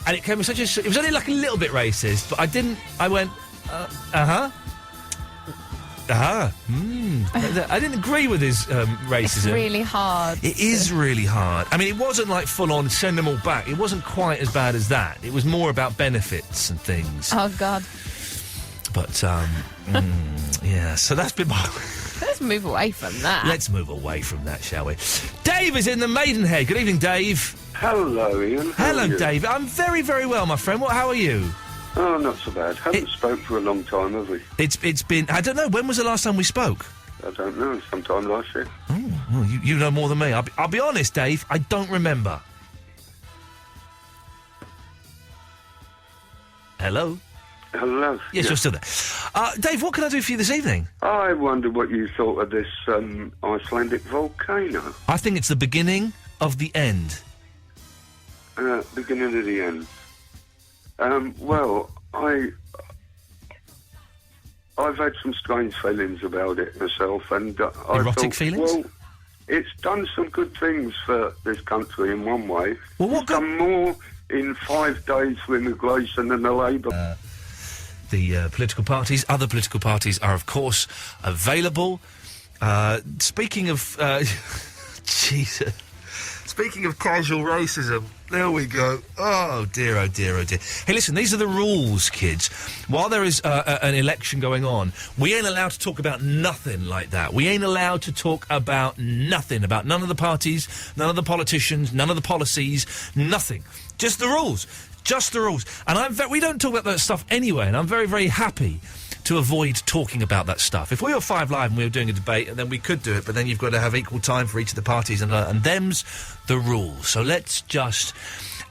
it came with it was only like a little bit racist, but I went, I didn't agree with his racism. It's really hard. It is really hard. I mean, it wasn't like full on send them all back. It wasn't quite as bad as that. It was more about benefits and things. Oh, God. But, yeah, so that's been my... Let's move away from that. Let's move away from that, shall we? Dave is in the Maidenhead. Good evening, Dave. Hello, Ian. Hello, Dave. I'm very, very well, my friend. How are you? Oh, not so bad. Haven't spoke for a long time, have we? It's been... I don't know. When was the last time we spoke? I don't know. Sometime last year. Oh, well, you know more than me. I'll be honest, Dave. I don't remember. Hello? Hello. Yes, you're still there. Dave, what can I do for you this evening? I wonder what you thought of this Icelandic volcano. I think it's the beginning of the end. Beginning of the end. Well, I've had some strange feelings about it myself, and erotic feelings. Well, it's done some good things for this country in one way. Well, what it's done more in 5 days for immigration than the Labour. The political parties, other political parties are, of course, available. Speaking of... Jesus. Speaking of casual racism, there we go. Oh, dear, oh, dear, oh, dear. Hey, listen, these are the rules, kids. While there is an election going on, we ain't allowed to talk about nothing like that. We ain't allowed to talk about nothing, about none of the parties, none of the politicians, none of the policies, nothing. Just the rules. Just the rules. And we don't talk about that stuff anyway, and I'm very, very happy to avoid talking about that stuff. If we were 5 Live and we were doing a debate, and then we could do it, but then you've got to have equal time for each of the parties, and them's the rules. So let's just...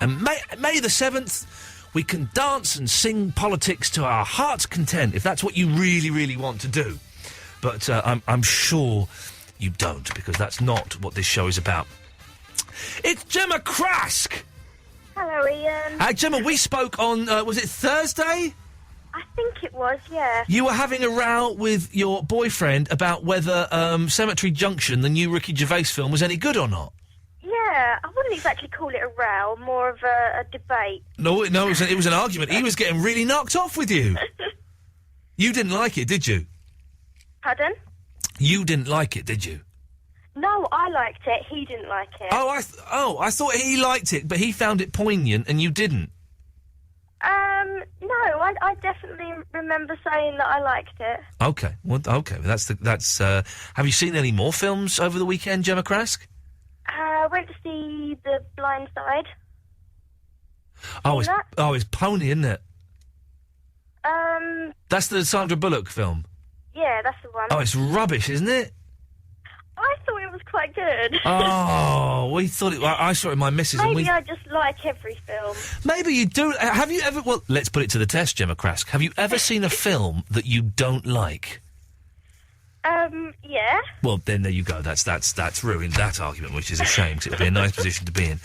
And May the 7th, we can dance and sing politics to our heart's content, if that's what you really, really want to do. But I'm sure you don't, because that's not what this show is about. It's Gemma Crask! Hello, Ian. Gemma, we spoke on, was it Thursday? I think it was, yeah. You were having a row with your boyfriend about whether Cemetery Junction, the new Ricky Gervais film, was any good or not. Yeah, I wouldn't exactly call it a row, more of a debate. No, it was an argument. He was getting really knocked off with you. You didn't like it, did you? Pardon? You didn't like it, did you? No, I liked it. He didn't like it. I thought he liked it, but he found it poignant and you didn't. No, I definitely remember saying that I liked it. Okay, well, okay. That's. Have you seen any more films over the weekend, Gemma Crask? I went to see The Blind Side. It's pony, isn't it? That's the Sandra Bullock film. Yeah, that's the one. Oh, it's rubbish, isn't it? I thought it was quite good. Oh, we thought it... I saw it with my missus. Maybe I just like every film. Maybe you do. Have you ever... Well, let's put it to the test, Gemma Crask. Have you ever seen a film that you don't like? Yeah. Well, then there you go. That's ruined that argument, which is a shame, because it would be a nice position to be in.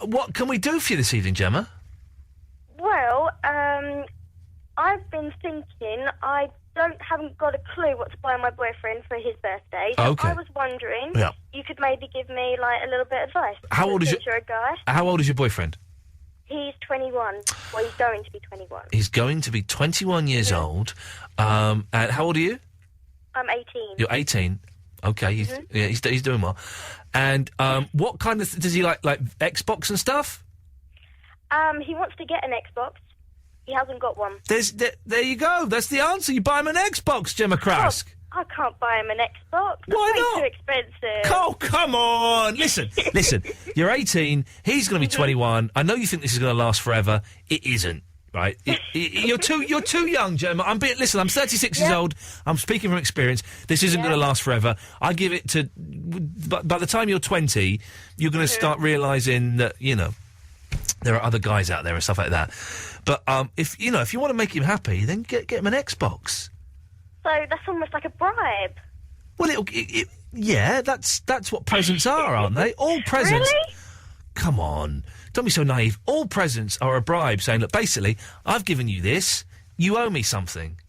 What can we do for you this evening, Gemma? Well, I've been thinking haven't got a clue what to buy my boyfriend for his birthday. So Okay. I was wondering, you could maybe give me, a little bit of advice. How old is Since you're a guy. How old is your boyfriend? He's 21. Well, he's going to be 21. He's going to be 21 years old. And how old are you? I'm 18. You're 18. Okay, he's doing well. And what kind of... does he like Xbox and stuff? He wants to get an Xbox. He hasn't got one. There you go. That's the answer. You buy him an Xbox, Gemma Crask. I can't buy him an Xbox. Why That's not? Way too expensive. Oh, come on. Listen. You're 18. He's going to be 21. I know you think this is going to last forever. It isn't, right? You're too young, Gemma. I'm 36 years old. I'm speaking from experience. This isn't going to last forever. I give it to... By the time you're 20, you're going to start realising that, there are other guys out there and stuff like that. But if you want to make him happy, then get him an Xbox. So that's almost like a bribe. Well, that's what presents are, aren't they? All presents. Really? Come on, don't be so naive. All presents are a bribe, saying, look, basically, I've given you this, you owe me something.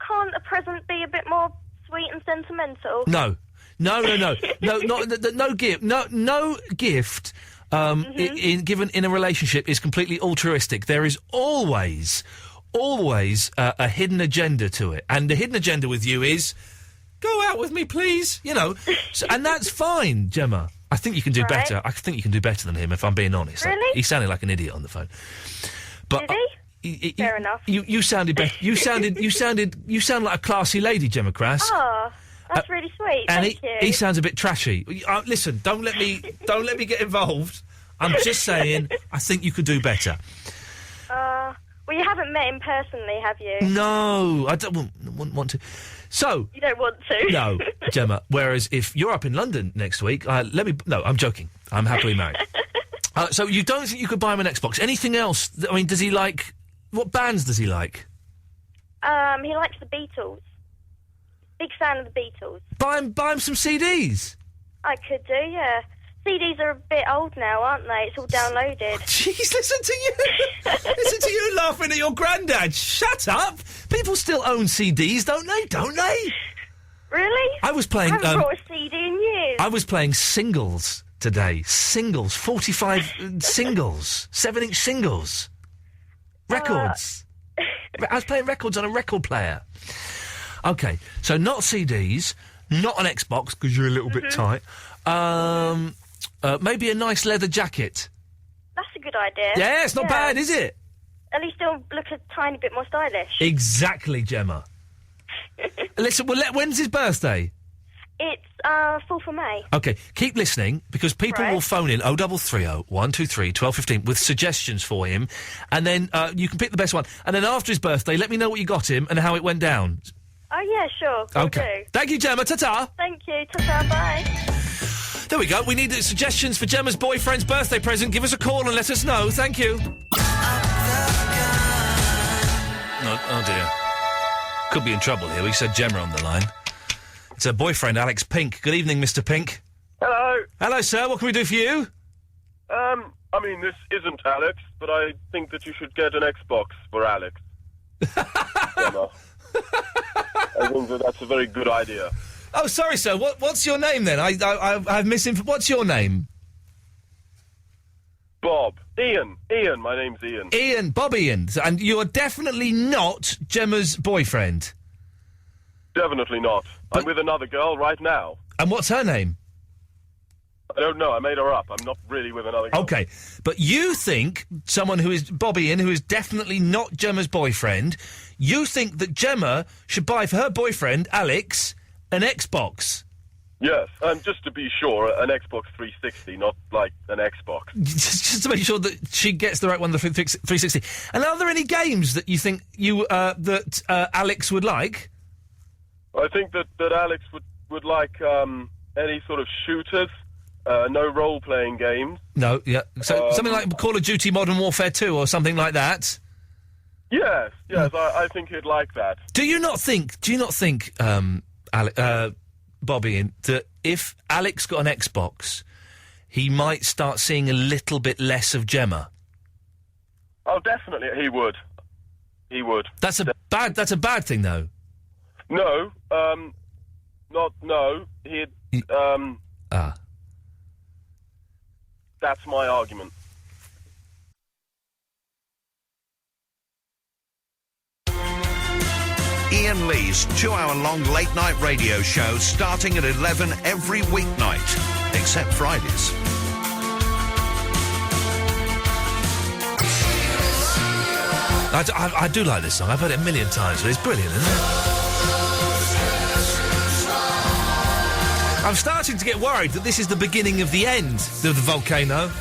Can't a present be a bit more sweet and sentimental? No, no gift. No gift. Given in a relationship is completely altruistic. There is always a hidden agenda to it, and the hidden agenda with you is go out with me, please. And that's fine, Gemma. I think you can do better. I think you can do better than him, if I'm being honest. Really? He sounded like an idiot on the phone. But did he? Fair enough. You sounded better. You sound like a classy lady, Gemma Crass. Oh, that's really sweet. And Thank you. he sounds a bit trashy. Listen, don't let me get involved. I'm just saying, I think you could do better. Well, you haven't met him personally, have you? No, I wouldn't want to. So You don't want to? no, Gemma. Whereas if you're up in London next week, No, I'm joking. I'm happily married. So you don't think you could buy him an Xbox? Anything else? I mean, does he like? What bands does he like? He likes the Beatles. Big fan of the Beatles. Buy him some CDs. I could do, yeah. CDs are a bit old now, aren't they? It's all downloaded. Jeez, listen to you. Listen to you laughing at your granddad. Shut up. People still own CDs, don't they? Really? I was playing... I haven't brought a CD in years. I was playing singles today. Singles. 45 singles. 7-inch singles. Records. I was playing records on a record player. OK, so not CDs, not an Xbox, because you're a little bit tight. Maybe a nice leather jacket. That's a good idea. Yeah, it's not bad, is it? At least it'll look a tiny bit more stylish. Exactly, Gemma. Listen, when's his birthday? It's 4th of May. OK, keep listening, because people will phone in 0330 123 1215 with suggestions for him, and then you can pick the best one. And then after his birthday, let me know what you got him and how it went down. Oh, yeah, sure. Will OK. do. Thank you, Gemma. Ta-ta. Thank you. Ta-ta. Bye. There we go. We need suggestions for Gemma's boyfriend's birthday present. Give us a call and let us know. Thank you. Oh, dear. Could be in trouble here. We said Gemma on the line. It's her boyfriend, Alex Pink. Good evening, Mr. Pink. Hello. Hello, sir. What can we do for you? I mean, this isn't Alex, but I think that you should get an Xbox for Alex. Gemma. I think that's a very good idea. Oh, sorry, sir. What's your name, then? I've misinformed. What's your name? Bob. Ian. My name's Ian. Ian. Bob Ian. And you're definitely not Gemma's boyfriend? Definitely not. I'm with another girl right now. And what's her name? I don't know. I made her up. I'm not really with another girl. OK. But you think someone who is Bob Ian, who is definitely not Gemma's boyfriend, you think that Gemma should buy for her boyfriend, Alex, an Xbox? Yes, and just to be sure, an Xbox 360, not like an Xbox. Just to make sure that she gets the right one, the 360. And are there any games that you think Alex would like? I think that Alex would like any sort of shooters, no role-playing games. No, yeah. So something like Call of Duty Modern Warfare 2 or something like that? Yes, I think he'd like that. Do you not think, Bobby, that if Alex got an Xbox, he might start seeing a little bit less of Gemma? Oh, definitely, he would. He would. That's a bad thing, though. No, he'd, That's my argument. Iain Lee's 2-hour-long late-night radio show starting at 11 every weeknight, except Fridays. I do like this song. I've heard it a million times, but it's brilliant, isn't it? I'm starting to get worried that this is the beginning of the end of the volcano.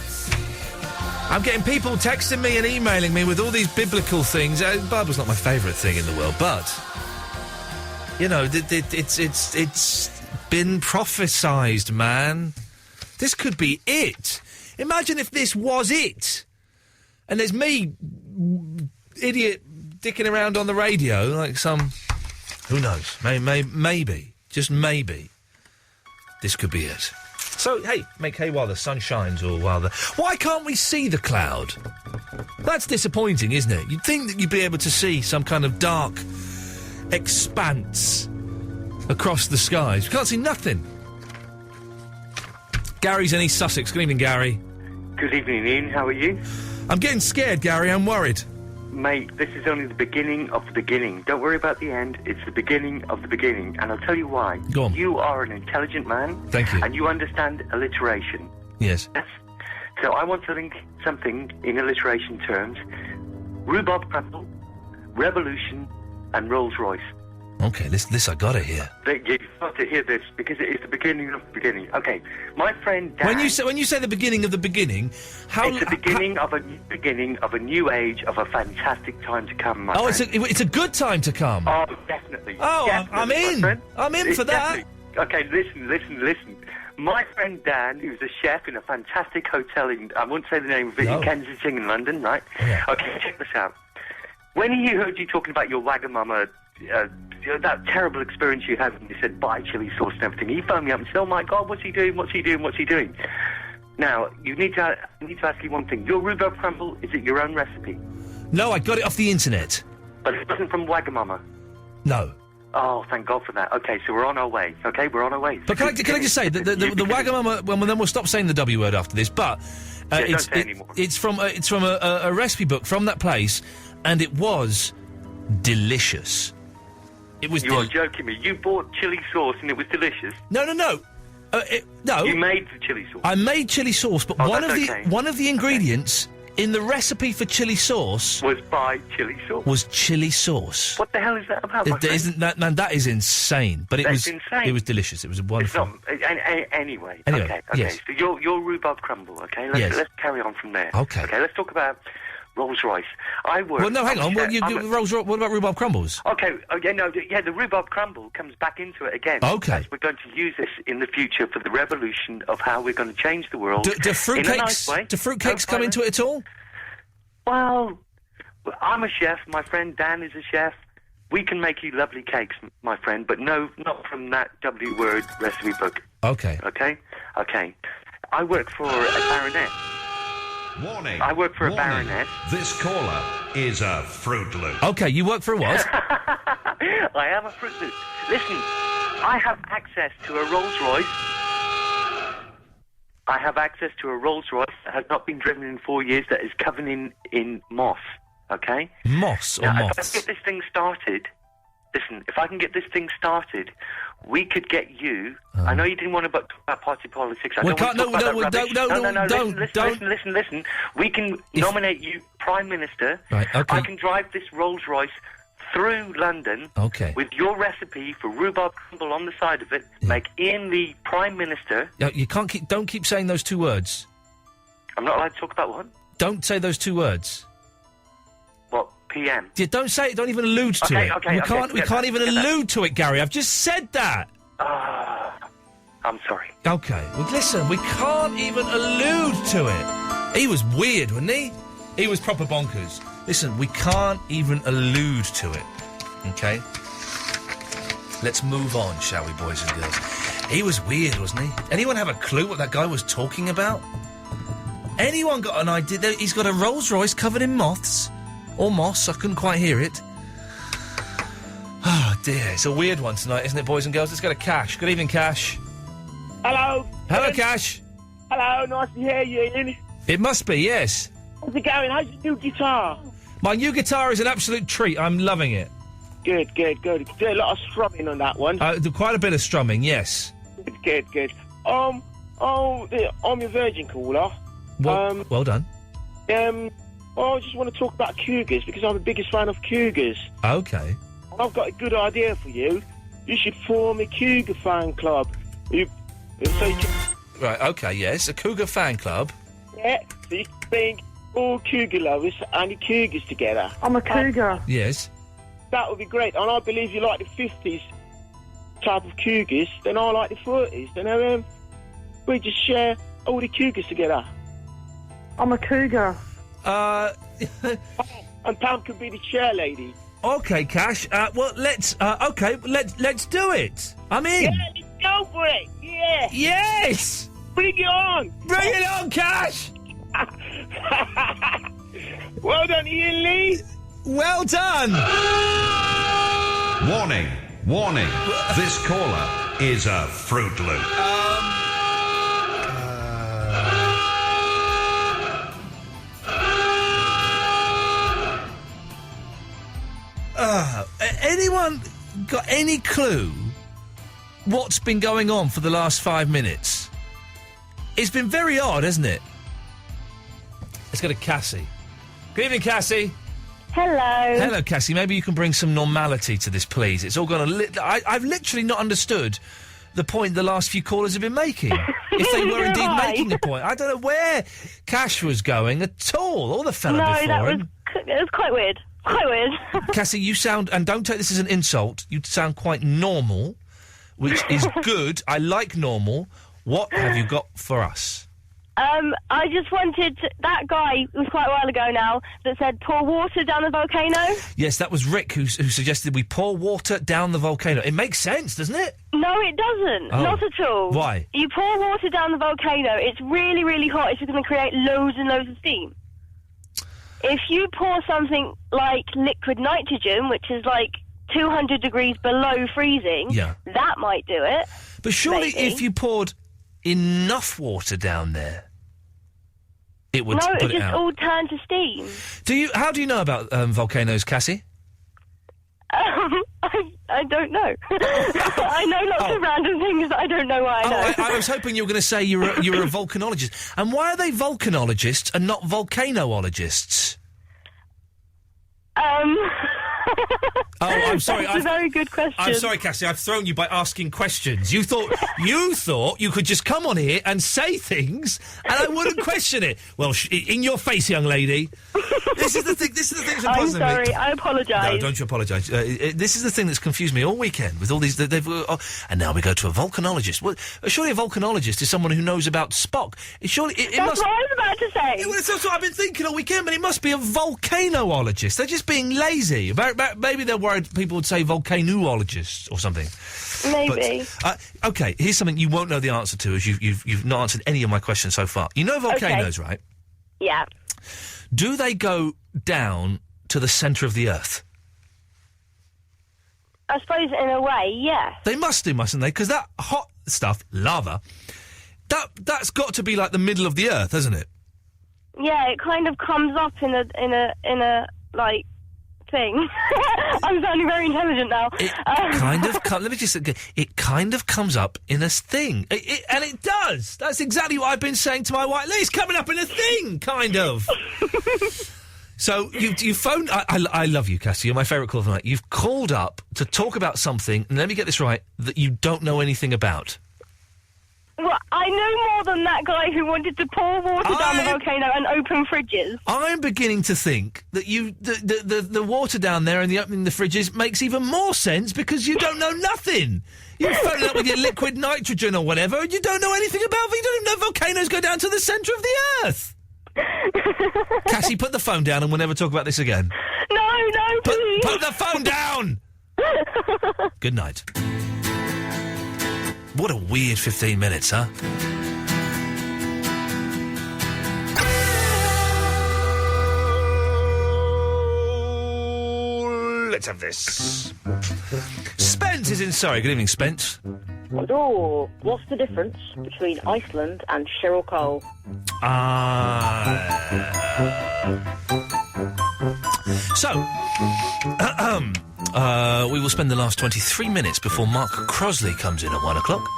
I'm getting people texting me and emailing me with all these biblical things. Bible's not my favourite thing in the world, but you know, it's been prophesied, man. This could be it. Imagine if this was it, and there's me, idiot, dicking around on the radio like some. Who knows? Maybe, just maybe, this could be it. So, hey, make hay while the sun shines, or while the... Why can't we see the cloud? That's disappointing, isn't it? You'd think that you'd be able to see some kind of dark expanse across the skies. We can't see nothing. Gary's in East Sussex. Good evening, Gary. Good evening, Ian. How are you? I'm getting scared, Gary. I'm worried. Mate, this is only the beginning of the beginning. Don't worry about the end. It's the beginning of the beginning. And I'll tell you why. Go on. You are an intelligent man. Thank you. And you understand alliteration. Yes. Yes. So I want to link something in alliteration terms Rhubarb crumble, revolution, and Rolls Royce. Okay, this I gotta hear. You've got to hear this because it is the beginning of the beginning. Okay, my friend Dan. When you say the beginning of the beginning, how? It's the beginning of a new age of a fantastic time to come. My friend. It's a good time to come. Oh, definitely. Oh, definitely, I'm in. my friend. I'm in for that. Okay, listen. My friend Dan, who's a chef in a fantastic hotel in, I won't say the name of it, in Kensington in London, right? Yeah. Okay, check this out. When he heard you talking about your Wagamama, that terrible experience you had when you said buy chili sauce and everything, he phoned me up and said, oh my God, what's he doing? Now, I need to ask you one thing. Your rhubarb crumble, is it your own recipe? No, I got it off the internet. But it wasn't from Wagamama? No. Oh, thank God for that. Okay, so we're on our way. Okay, we're on our way. But can I just say, the Wagamama, well, then we'll stop saying the W word after this, but don't say anymore. It's from a recipe book from that place, and it was delicious. It was. You're joking me. You bought chili sauce and it was delicious. No. No. You made the chili sauce. I made chili sauce, but one of the ingredients in the recipe for chili sauce was chili sauce. Was chili sauce. What the hell is that about? That is insane. But That's insane. It was delicious. It was wonderful. Anyway. Okay. Yes. So your rhubarb crumble. Okay. Let's carry on from there. Okay. Okay. Let's talk about Rolls Royce. Well, no, hang on. What about rhubarb crumbles? Okay. The rhubarb crumble comes back into it again. Okay. We're going to use this in the future for the revolution of how we're going to change the world. Do fruitcakes come into it at all? Well, I'm a chef. My friend Dan is a chef. We can make you lovely cakes, my friend, but no, not from that W word recipe book. Okay. Okay. I work for a baronet. Warning. I work for a baronet. This caller is a Fruit Loop. Okay, you work for a what? I am a Fruit Loop. Listen, I have access to a Rolls Royce. I have access to a Rolls Royce that has not been driven in 4 years, that is covered in moss. Okay? Moss or now, moths? If I get this thing started, if I can get this thing started, we could get you. I know you didn't want to talk about party politics. Listen. We can nominate you Prime Minister. Right, okay. I can drive this Rolls Royce through London with your recipe for rhubarb crumble on the side of it. Make Iain the Prime Minister. You don't keep saying those two words. I'm not allowed to talk about what? Don't say those two words. What? PM. Yeah, don't say it. Don't even allude to it. We can't even allude to it, Gary. I've just said that. I'm sorry. Okay. Well, listen, we can't even allude to it. He was weird, wasn't he? He was proper bonkers. Listen, we can't even allude to it. Okay? Let's move on, shall we, boys and girls? He was weird, wasn't he? Anyone have a clue what that guy was talking about? Anyone got an idea? He's got a Rolls Royce covered in moths. Or moss, I couldn't quite hear it. Oh, dear. It's a weird one tonight, isn't it, boys and girls? Let's go to Cash. Good evening, Cash. Hello. Hello, Cash. Hello, nice to hear you, Iain. It must be, yes. How's it going? How's your new guitar? My new guitar is an absolute treat. I'm loving it. Good. Do a lot of strumming on that one. Quite a bit of strumming, yes. Good. I'm your Virgin caller. Well done. I just want to talk about cougars because I'm the biggest fan of cougars. Okay. And I've got a good idea for you. You should form a cougar fan club. Right, okay, yes. A cougar fan club. Yeah, so you can bring all cougar lovers and the cougars together. I'm a cougar. Yes. That would be great. And I believe you like the 50s type of cougars, then I like the 40s. Then we just share all the cougars together. I'm a cougar. And Pam could be the chair lady. Okay, Cash. Let's do it. I'm in. Yeah, let's go for it. Yeah. Yes. Bring it on. Bring it on, Cash. Well done, Iain Lee. Well done. Warning. This caller is a Fruit Loop. Anyone got any clue what's been going on for the last 5 minutes? It's been very odd, hasn't it? Let's go to Cassie. Good evening, Cassie. Hello. Hello, Cassie. Maybe you can bring some normality to this, please. It's all gone I've literally not understood the point the last few callers have been making. If they were indeed making a point. I don't know where Cash was going at all, or the fella before him. It was quite weird. Quite weird. Cassie, you sound, and don't take this as an insult, you sound quite normal, which is good. I like normal. What have you got for us? I just wanted that guy, it was quite a while ago now, that said pour water down the volcano. Yes, that was Rick who suggested we pour water down the volcano. It makes sense, doesn't it? No, it doesn't. Oh. Not at all. Why? You pour water down the volcano, it's really, really hot. It's just going to create loads and loads of steam. If you pour something like liquid nitrogen, which is like 200 degrees below freezing, that might do it. But surely if you poured enough water down there, it would No, put it just out. all turned to steam. How do you know about volcanoes, Cassie? I don't know. I know lots of random things that I don't know why I know. I was hoping you were going to say you're a volcanologist. And why are they volcanologists and not volcanoologists? Oh, I'm sorry. That's a very good question. I'm sorry, Cassie. I've thrown you by asking questions. You thought you could just come on here and say things, and I wouldn't question it. Well, in your face, young lady. This is the thing. This is the thing that's I'm puzzling me. sorry. I apologise. No, don't you apologise. This is the thing that's confused me all weekend with all these. And now we go to a volcanologist. Well, surely a volcanologist is someone who knows about Spock. Surely it That's must. what I was about to say. Well, that's what I've been thinking all weekend, but it must be a volcanoologist. They're just being lazy. Maybe they're worried people would say volcanoologist or something. Maybe. But, okay, here's something you won't know the answer to, as you've not answered any of my questions so far. You know volcanoes, right? Yeah. Do they go down to the centre of the Earth? I suppose in a way, yeah. They must do, mustn't they? Because that hot stuff, lava, that's got to be like the middle of the Earth, hasn't it? Yeah, it kind of comes up in a like thing. I'm sounding very intelligent now. Kind of. Let me just. It kind of comes up in a thing, and it does. That's exactly what I've been saying to my wife. It's coming up in a thing, kind of. So you phoned. I love you, Cassie. You're my favourite caller of the night. You've called up to talk about something, and let me get this right, that you don't know anything about. Well, I know more than that guy who wanted to pour water down the volcano and open fridges. I'm beginning to think that the water down there and the opening the fridges makes even more sense because you don't know nothing. You're phoning up with your liquid nitrogen or whatever, and you don't know anything about it. You don't even know volcanoes go down to the centre of the Earth. Cassie, put the phone down and we'll never talk about this again. No, please. Put the phone down! Good night. What a weird 15 minutes, huh? Let's have this. Spence is in Surrey. Good evening, Spence. Oh, what's the difference between Iceland and Cheryl Cole? We will spend the last 23 minutes before Mark Crosley comes in at 1 o'clock.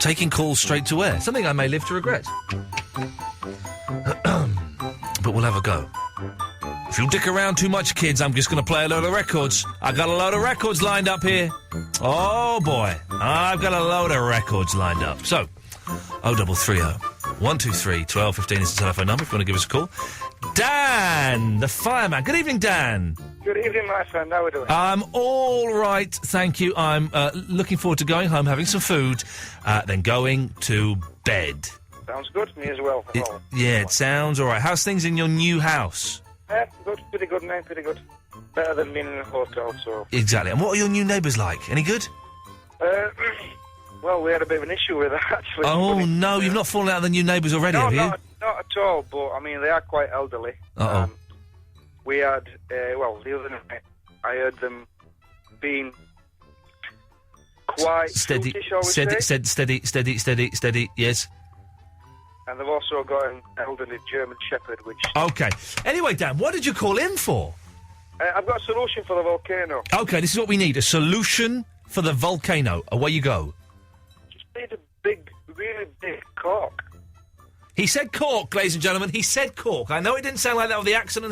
Taking calls straight to air. Something I may live to regret. But we'll have a go. If you dick around too much, kids, I'm just going to play a load of records. I got a load of records lined up here. Oh, boy. I've got a load of records lined up. So, 0330 123 1215 is the telephone number if you want to give us a call. Dan, the fireman. Good evening, Dan. Good evening, my friend. How are we doing? I'm all right, thank you. I'm looking forward to going home, having some food, then going to bed. Sounds good. Me as well. It sounds all right. How's things in your new house? Good. Pretty good, man. Pretty good. Better than being in a hotel, so... Exactly. And what are your new neighbours like? Any good? Well, we had a bit of an issue with that, actually. Oh, no, you've not fallen out with the new neighbours already, have you? Not at all, but, I mean, they are quite elderly. Uh-oh. We had, the other night, I heard them being quite steady, fruity, shall we say. steady, yes. And they've also got an elderly German Shepherd, which... Okay. Anyway, Dan, what did you call in for? I've got a solution for the volcano. Okay, this is what we need, a solution for the volcano. Away you go. Just need a big, really big cork. He said cork, ladies and gentlemen. He said cork. I know it didn't sound like that with the accent.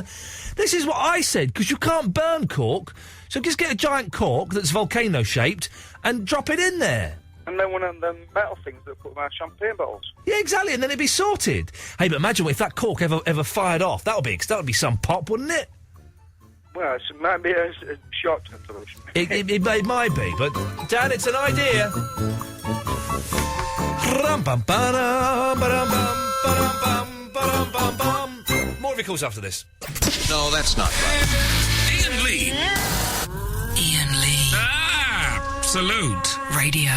This is what I said, because you can't burn cork. So just get a giant cork that's volcano-shaped and drop it in there. And then one of them metal things that put them out champagne bottles. Yeah, exactly, and then it'd be sorted. Hey, but imagine if that cork ever fired off. That would be some pop, wouldn't it? Well, it might be a short-term solution. It might be, but, Dan, it's an idea. More of your calls after this. No, that's not right. Iain Lee. Iain Lee. Absolute. Radio.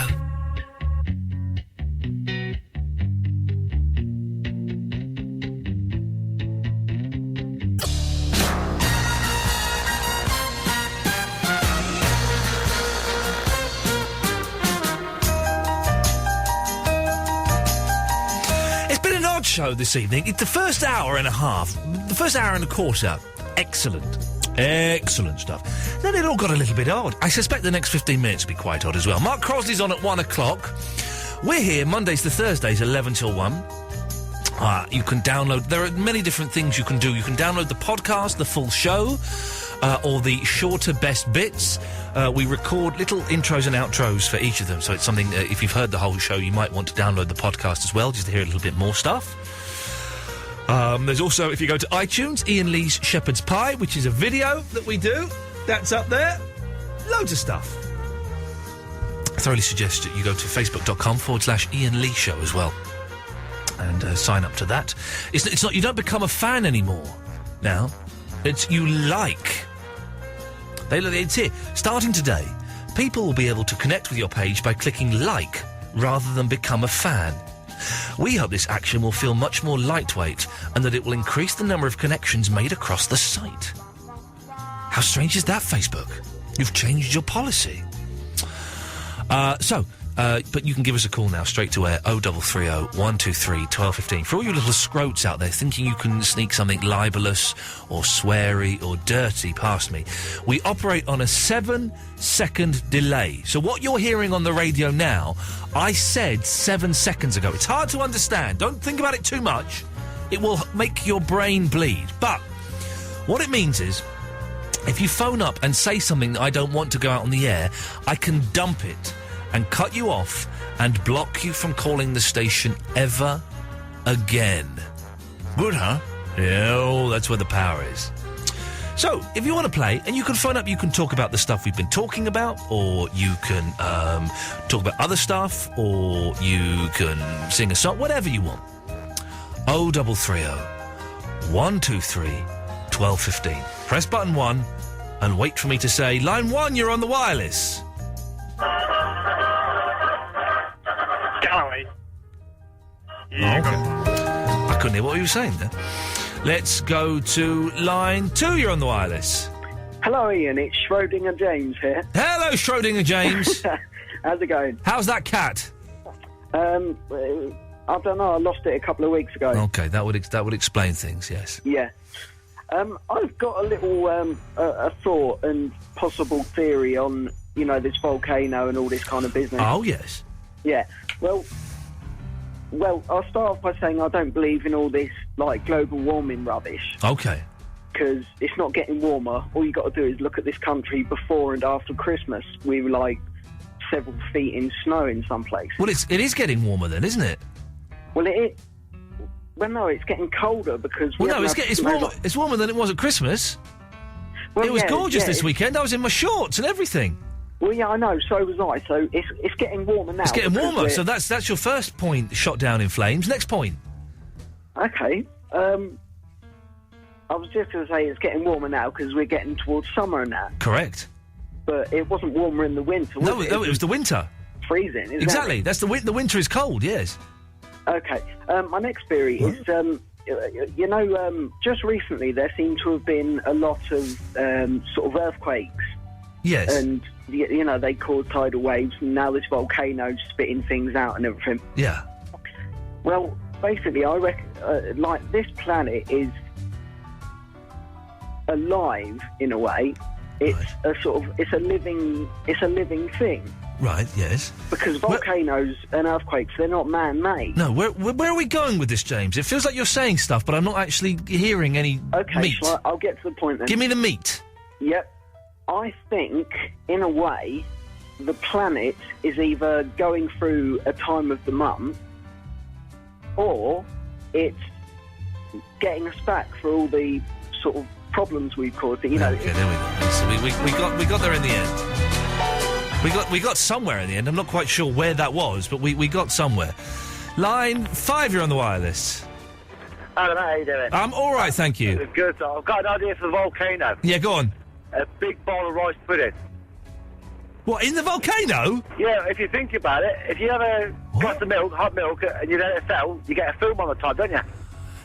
Show this evening. It's the first hour and a half, the first hour and a quarter. Excellent stuff. Then it all got a little bit odd. I suspect the next 15 minutes will be quite odd as well. Mark Crosley's on at 1 o'clock. We're here Mondays to Thursdays, 11 till 1. You can download... There are many different things you can do. You can download the podcast, the full show, or the shorter best bits. We record little intros and outros for each of them, so it's something, if you've heard the whole show, you might want to download the podcast as well, just to hear a little bit more stuff. There's also, if you go to iTunes, Iain Lee's Shepherd's Pie, which is a video that we do. That's up there. Loads of stuff. I thoroughly suggest that you go to facebook.com/Iain Lee Show as well. And sign up to that. It's not, you don't become a fan anymore now. It's you like. It's here. Starting today, people will be able to connect with your page by clicking like rather than become a fan. We hope this action will feel much more lightweight and that it will increase the number of connections made across the site. How strange is that, Facebook? You've changed your policy. But you can give us a call now, straight to air, 0330 123 1215. For all you little scroats out there thinking you can sneak something libellous or sweary or dirty past me, we operate on a 7-second delay. So what you're hearing on the radio now, I said 7 seconds ago. It's hard to understand. Don't think about it too much. It will make your brain bleed. But what it means is, if you phone up and say something that I don't want to go out on the air, I can dump it and cut you off and block you from calling the station ever again. Good, huh? Yeah, oh, that's where the power is. So, if you want to play, and you can phone up, you can talk about the stuff we've been talking about, or you can talk about other stuff, or you can sing a song, whatever you want. 0330 123 1215. Press button 1 and wait for me to say, line 1, you're on the wireless. Galloway. Yeah, okay. I couldn't hear what you were saying there. Let's go to line 2. You're on the wireless. Hello, Ian. It's Schrodinger James here. Hello, Schrodinger James. How's it going? How's that cat? I don't know. I lost it a couple of weeks ago. Okay, that would explain things. Yes. Yeah. I've got a little a thought and possible theory on this volcano and all this kind of business. Oh yes. Yeah. Well, I'll start off by saying I don't believe in all this, global warming rubbish. Okay. Because it's not getting warmer. All you got to do is look at this country before and after Christmas. We were, several feet in snow in some places. Well, it is getting warmer then, isn't it? Well, Well, no, it's getting colder because... It's warmer than it was at Christmas. Well, it was gorgeous this weekend. I was in my shorts and everything. Well, yeah, I know. So was I. So it's getting warmer now. It's getting warmer. So that's your first point shot down in flames. Next point. Okay. I was just going to say it's getting warmer now because we're getting towards summer and that. Correct. But it wasn't warmer in the winter, was it? No, it was the winter. Freezing, exactly. That's the winter is cold, yes. Okay. My next theory is, just recently there seem to have been a lot of sort of earthquakes. Yes. And, they cause tidal waves, and now this volcano's spitting things out and everything. Yeah. Well, basically, I reckon, this planet is alive in a way. It's a living thing. Right, yes. Because volcanoes and earthquakes, they're not man-made. No, where are we going with this, James? It feels like you're saying stuff, but I'm not actually hearing any meat. I'll get to the point then. Give me the meat. Yep. I think, in a way, the planet is either going through a time of the month, or it's getting us back for all the sort of problems we've caused. You know. Okay, there we go. So we got there in the end. We got somewhere in the end. I'm not quite sure where that was, but we got somewhere. Line 5, you're on the wireless. Hello, mate, how you doing? I'm all right, thank you. Good. I've got an idea for the volcano. Yeah, go on. A big bowl of rice pudding. What, in the volcano? Yeah, if you think about it, if you have a glass of milk, hot milk, and you let it settle, you get a film on the top, don't you?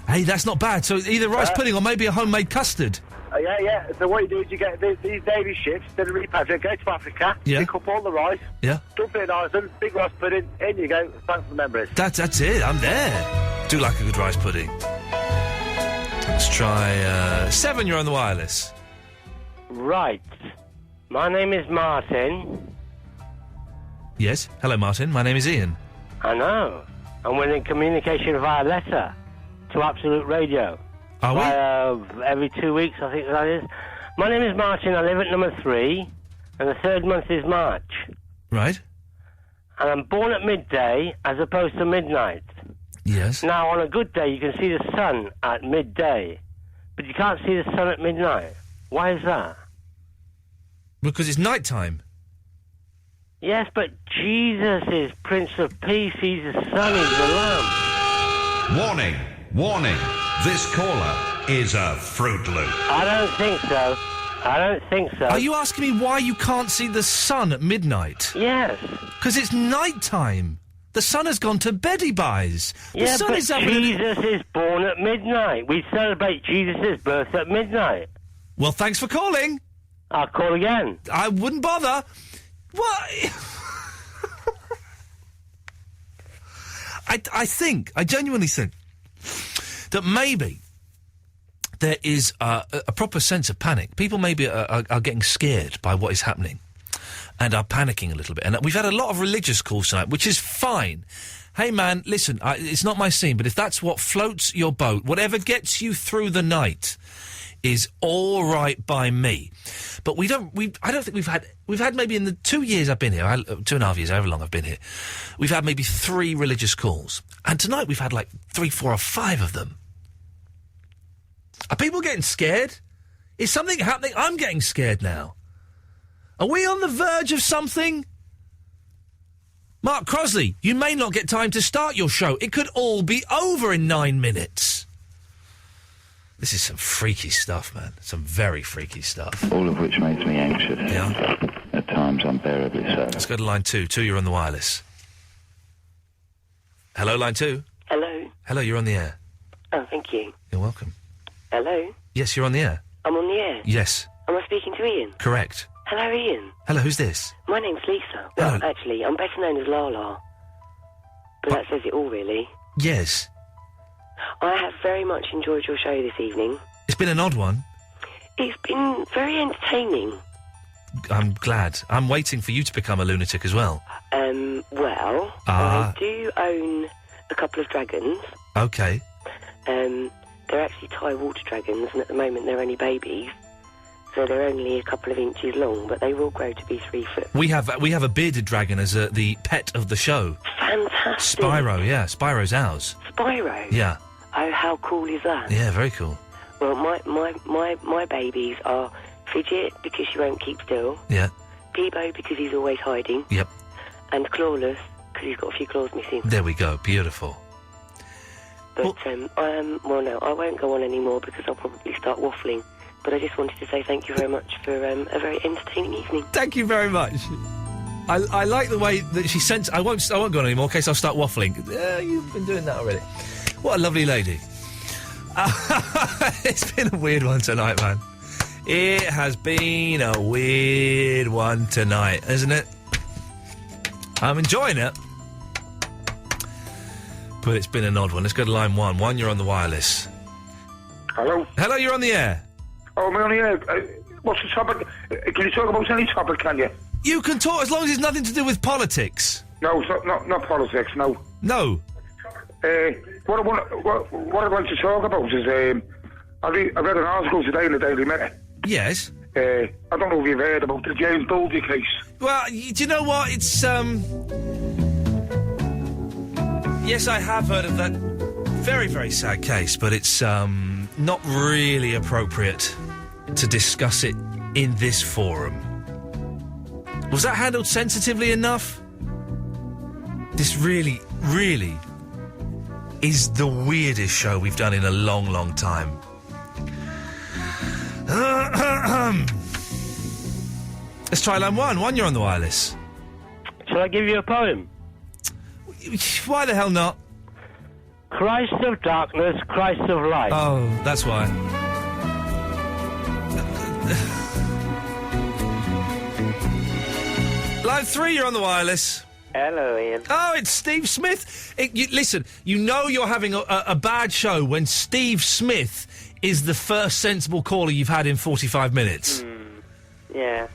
Hey, that's not bad. So either rice pudding or maybe a homemade custard. Yeah. So what you do is you get these Navy ships, then repatriate, go to Africa, pick up all the rice, dump it in Iceland, big rice pudding, in you go. Thanks for the memories. That's it. I'm there. Do like a good rice pudding. Let's try 7. You're on the wireless. Right. My name is Martin. Yes. Hello, Martin. My name is Iain. I know. And we're in communication via letter to Absolute Radio. Are we? Every 2 weeks, I think that is. My name is Martin. I live at number 3, and the 3rd month is March. Right. And I'm born at midday as opposed to midnight. Yes. Now, on a good day, you can see the sun at midday, but you can't see the sun at midnight. Why is that? Because it's night time. Yes, but Jesus is Prince of Peace. He's the sun, he's the lamb. Warning. This caller is a Fruit Loop. I don't think so. Are you asking me why you can't see the sun at midnight? Yes. Because it's night time. The sun has gone to beddy-buys. Yeah, but Jesus is born at midnight. We celebrate Jesus' birth at midnight. Well, thanks for calling. I'll call again. I wouldn't bother. What? I genuinely think that maybe there is a proper sense of panic. People maybe are getting scared by what is happening and are panicking a little bit. And we've had a lot of religious calls tonight, which is fine. Hey, man, listen, it's not my scene, but if that's what floats your boat, whatever gets you through the night is all right by me. But I don't think we've had maybe in the 2 years I've been here, 2.5 years, however long I've been here, we've had maybe 3 religious calls. And tonight we've had like 3, 4 or 5 of them. Are people getting scared? Is something happening? I'm getting scared now. Are we on the verge of something? Mark Crosley, you may not get time to start your show. It could all be over in 9 minutes. This is some freaky stuff, man. Some very freaky stuff. All of which makes me anxious. Yeah. At times unbearably so. Let's go to line 2. 2, you're on the wireless. Hello, line 2. Hello. Hello, you're on the air. Oh, thank you. You're welcome. Hello. Yes, you're on the air. I'm on the air. Yes. Am I speaking to Iain? Correct. Hello, Iain. Hello, who's this? My name's Lisa. Well, actually, I'm better known as Lala. But that says it all, really. Yes. I have very much enjoyed your show this evening. It's been an odd one. It's been very entertaining. I'm glad. I'm waiting for you to become a lunatic as well. I do own a couple of dragons. Okay. They're actually Thai water dragons, and at the moment they're only babies. So they're only a couple of inches long, but they will grow to be 3 foot. We have a bearded dragon as the pet of the show. Fantastic. Spyro, yeah. Spyro's ours. Spyro? Yeah. Oh, how cool is that? Yeah, very cool. Well, my babies are Fidget, because she won't keep still. Yeah. Debo, because he's always hiding. Yep. And Clawless, because he's got a few claws missing. There we go. Beautiful. But, no, I won't go on anymore because I'll probably start waffling. But I just wanted to say thank you very much for a very entertaining evening. Thank you very much. I like the way that she sends... I won't go on anymore in case I'll start waffling. You've been doing that already. What a lovely lady. It's been a weird one tonight, man. It has been a weird one tonight, isn't it? I'm enjoying it. But it's been an odd one. Let's go to line 1. 1, you're on the wireless. Hello? Hello, you're on the air. Oh, am I on the air? What's the topic? Can you talk about any topic, can you? You can talk as long as it's nothing to do with politics. No, it's not politics, no. No. What I'd like to talk about is, I read an article today in the Daily Mirror. Yes. I don't know if you've heard about the James Baldry case. Well, do you know what? It's, yes, I have heard of that very, very sad case, but it's, not really appropriate to discuss it in this forum. Was that handled sensitively enough? This really, really is the weirdest show we've done in a long, long time. Let's try line one. One, you're on the wireless. Shall I give you a poem? Why the hell not? Christ of darkness, Christ of light. Oh, that's why. Line 3, you're on the wireless. Hello, Ian. Oh, it's Steve Smith. Listen, you know you're having a bad show when Steve Smith is the first sensible caller you've had in 45 minutes. Yeah.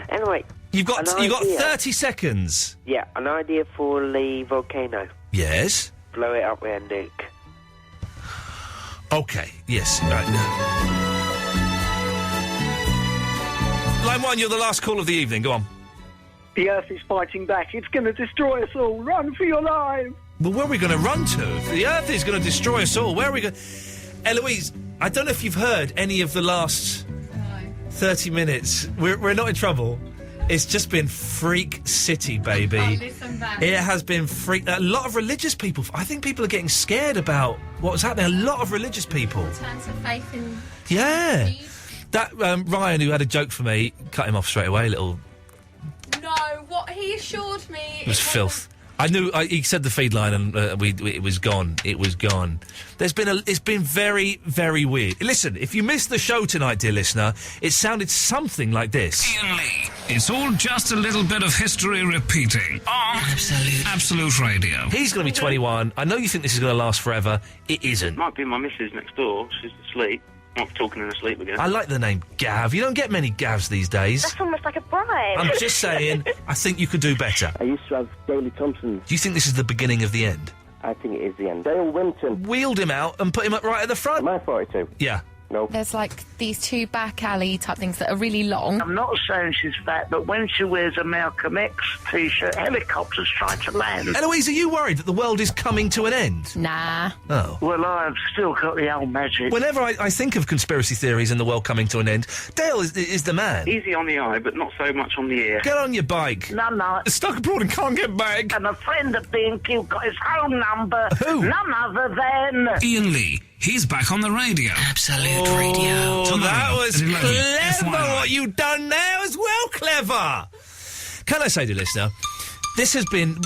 Anyway, You've got 30 seconds. Yeah, an idea for the volcano. Yes. Blow it up with a nuke. Okay, yes, right. Line 1, you're the last call of the evening, go on. The Earth is fighting back. It's going to destroy us all. Run for your lives. Well, where are we going to run to? If the Earth is going to destroy us all, where are we going... Eloise, I don't know if you've heard any of the last 30 minutes. We're not in trouble. It's just been Freak City, baby. Oh, listen back. It has been freak... A lot of religious people... I think people are getting scared about what's happening. A lot of religious people. Turns of faith in... Yeah. That Ryan, who had a joke for me, cut him off straight away, little... No, what he assured me... It was filth. I knew... he said the feed line and it was gone. It was gone. It's been very, very weird. Listen, if you missed the show tonight, dear listener, it sounded something like this. Iain Lee. It's all just a little bit of history repeating on Absolute Radio. He's going to be 21. I know you think this is going to last forever. It isn't. Might be my missus next door. She's asleep. Not talking in her sleep again. I like the name Gav. You don't get many Gavs these days. That's almost like a bribe. I'm just saying, I think you could do better. I used to have Daley Thompson. Do you think this is the beginning of the end? I think it is the end. Dale Winton. Wheeled him out and put him up right at the front. Am I 42? Yeah. No. There's like these two back alley type things that are really long. I'm not saying she's fat, but when she wears a Malcolm X t-shirt, helicopters try to land. Eloise, are you worried that the world is coming to an end? Nah. Oh. Well, I've still got the old magic. Whenever I think of conspiracy theories and the world coming to an end, Dale is the man. Easy on the eye, but not so much on the ear. Get on your bike. No. Stuck abroad and can't get back. And a friend of being killed got his phone number. Who? None other than... Ian Lee. He's back on the radio. Absolute Radio. Oh, that was 11, clever FYI. what you've done there as well, clever. Can I say to the listener, this has been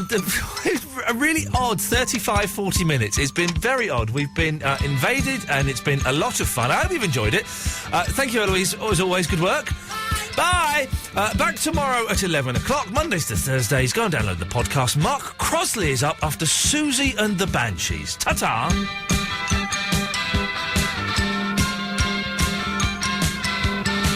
a really odd 35, 40 minutes. It's been very odd. We've been invaded and it's been a lot of fun. I hope you've enjoyed it. Thank you, Eloise. As always, good work. Bye. Back tomorrow at 11 o'clock, Mondays to Thursdays. Go and download the podcast. Mark Crosley is up after Susie and the Banshees. Ta-ta.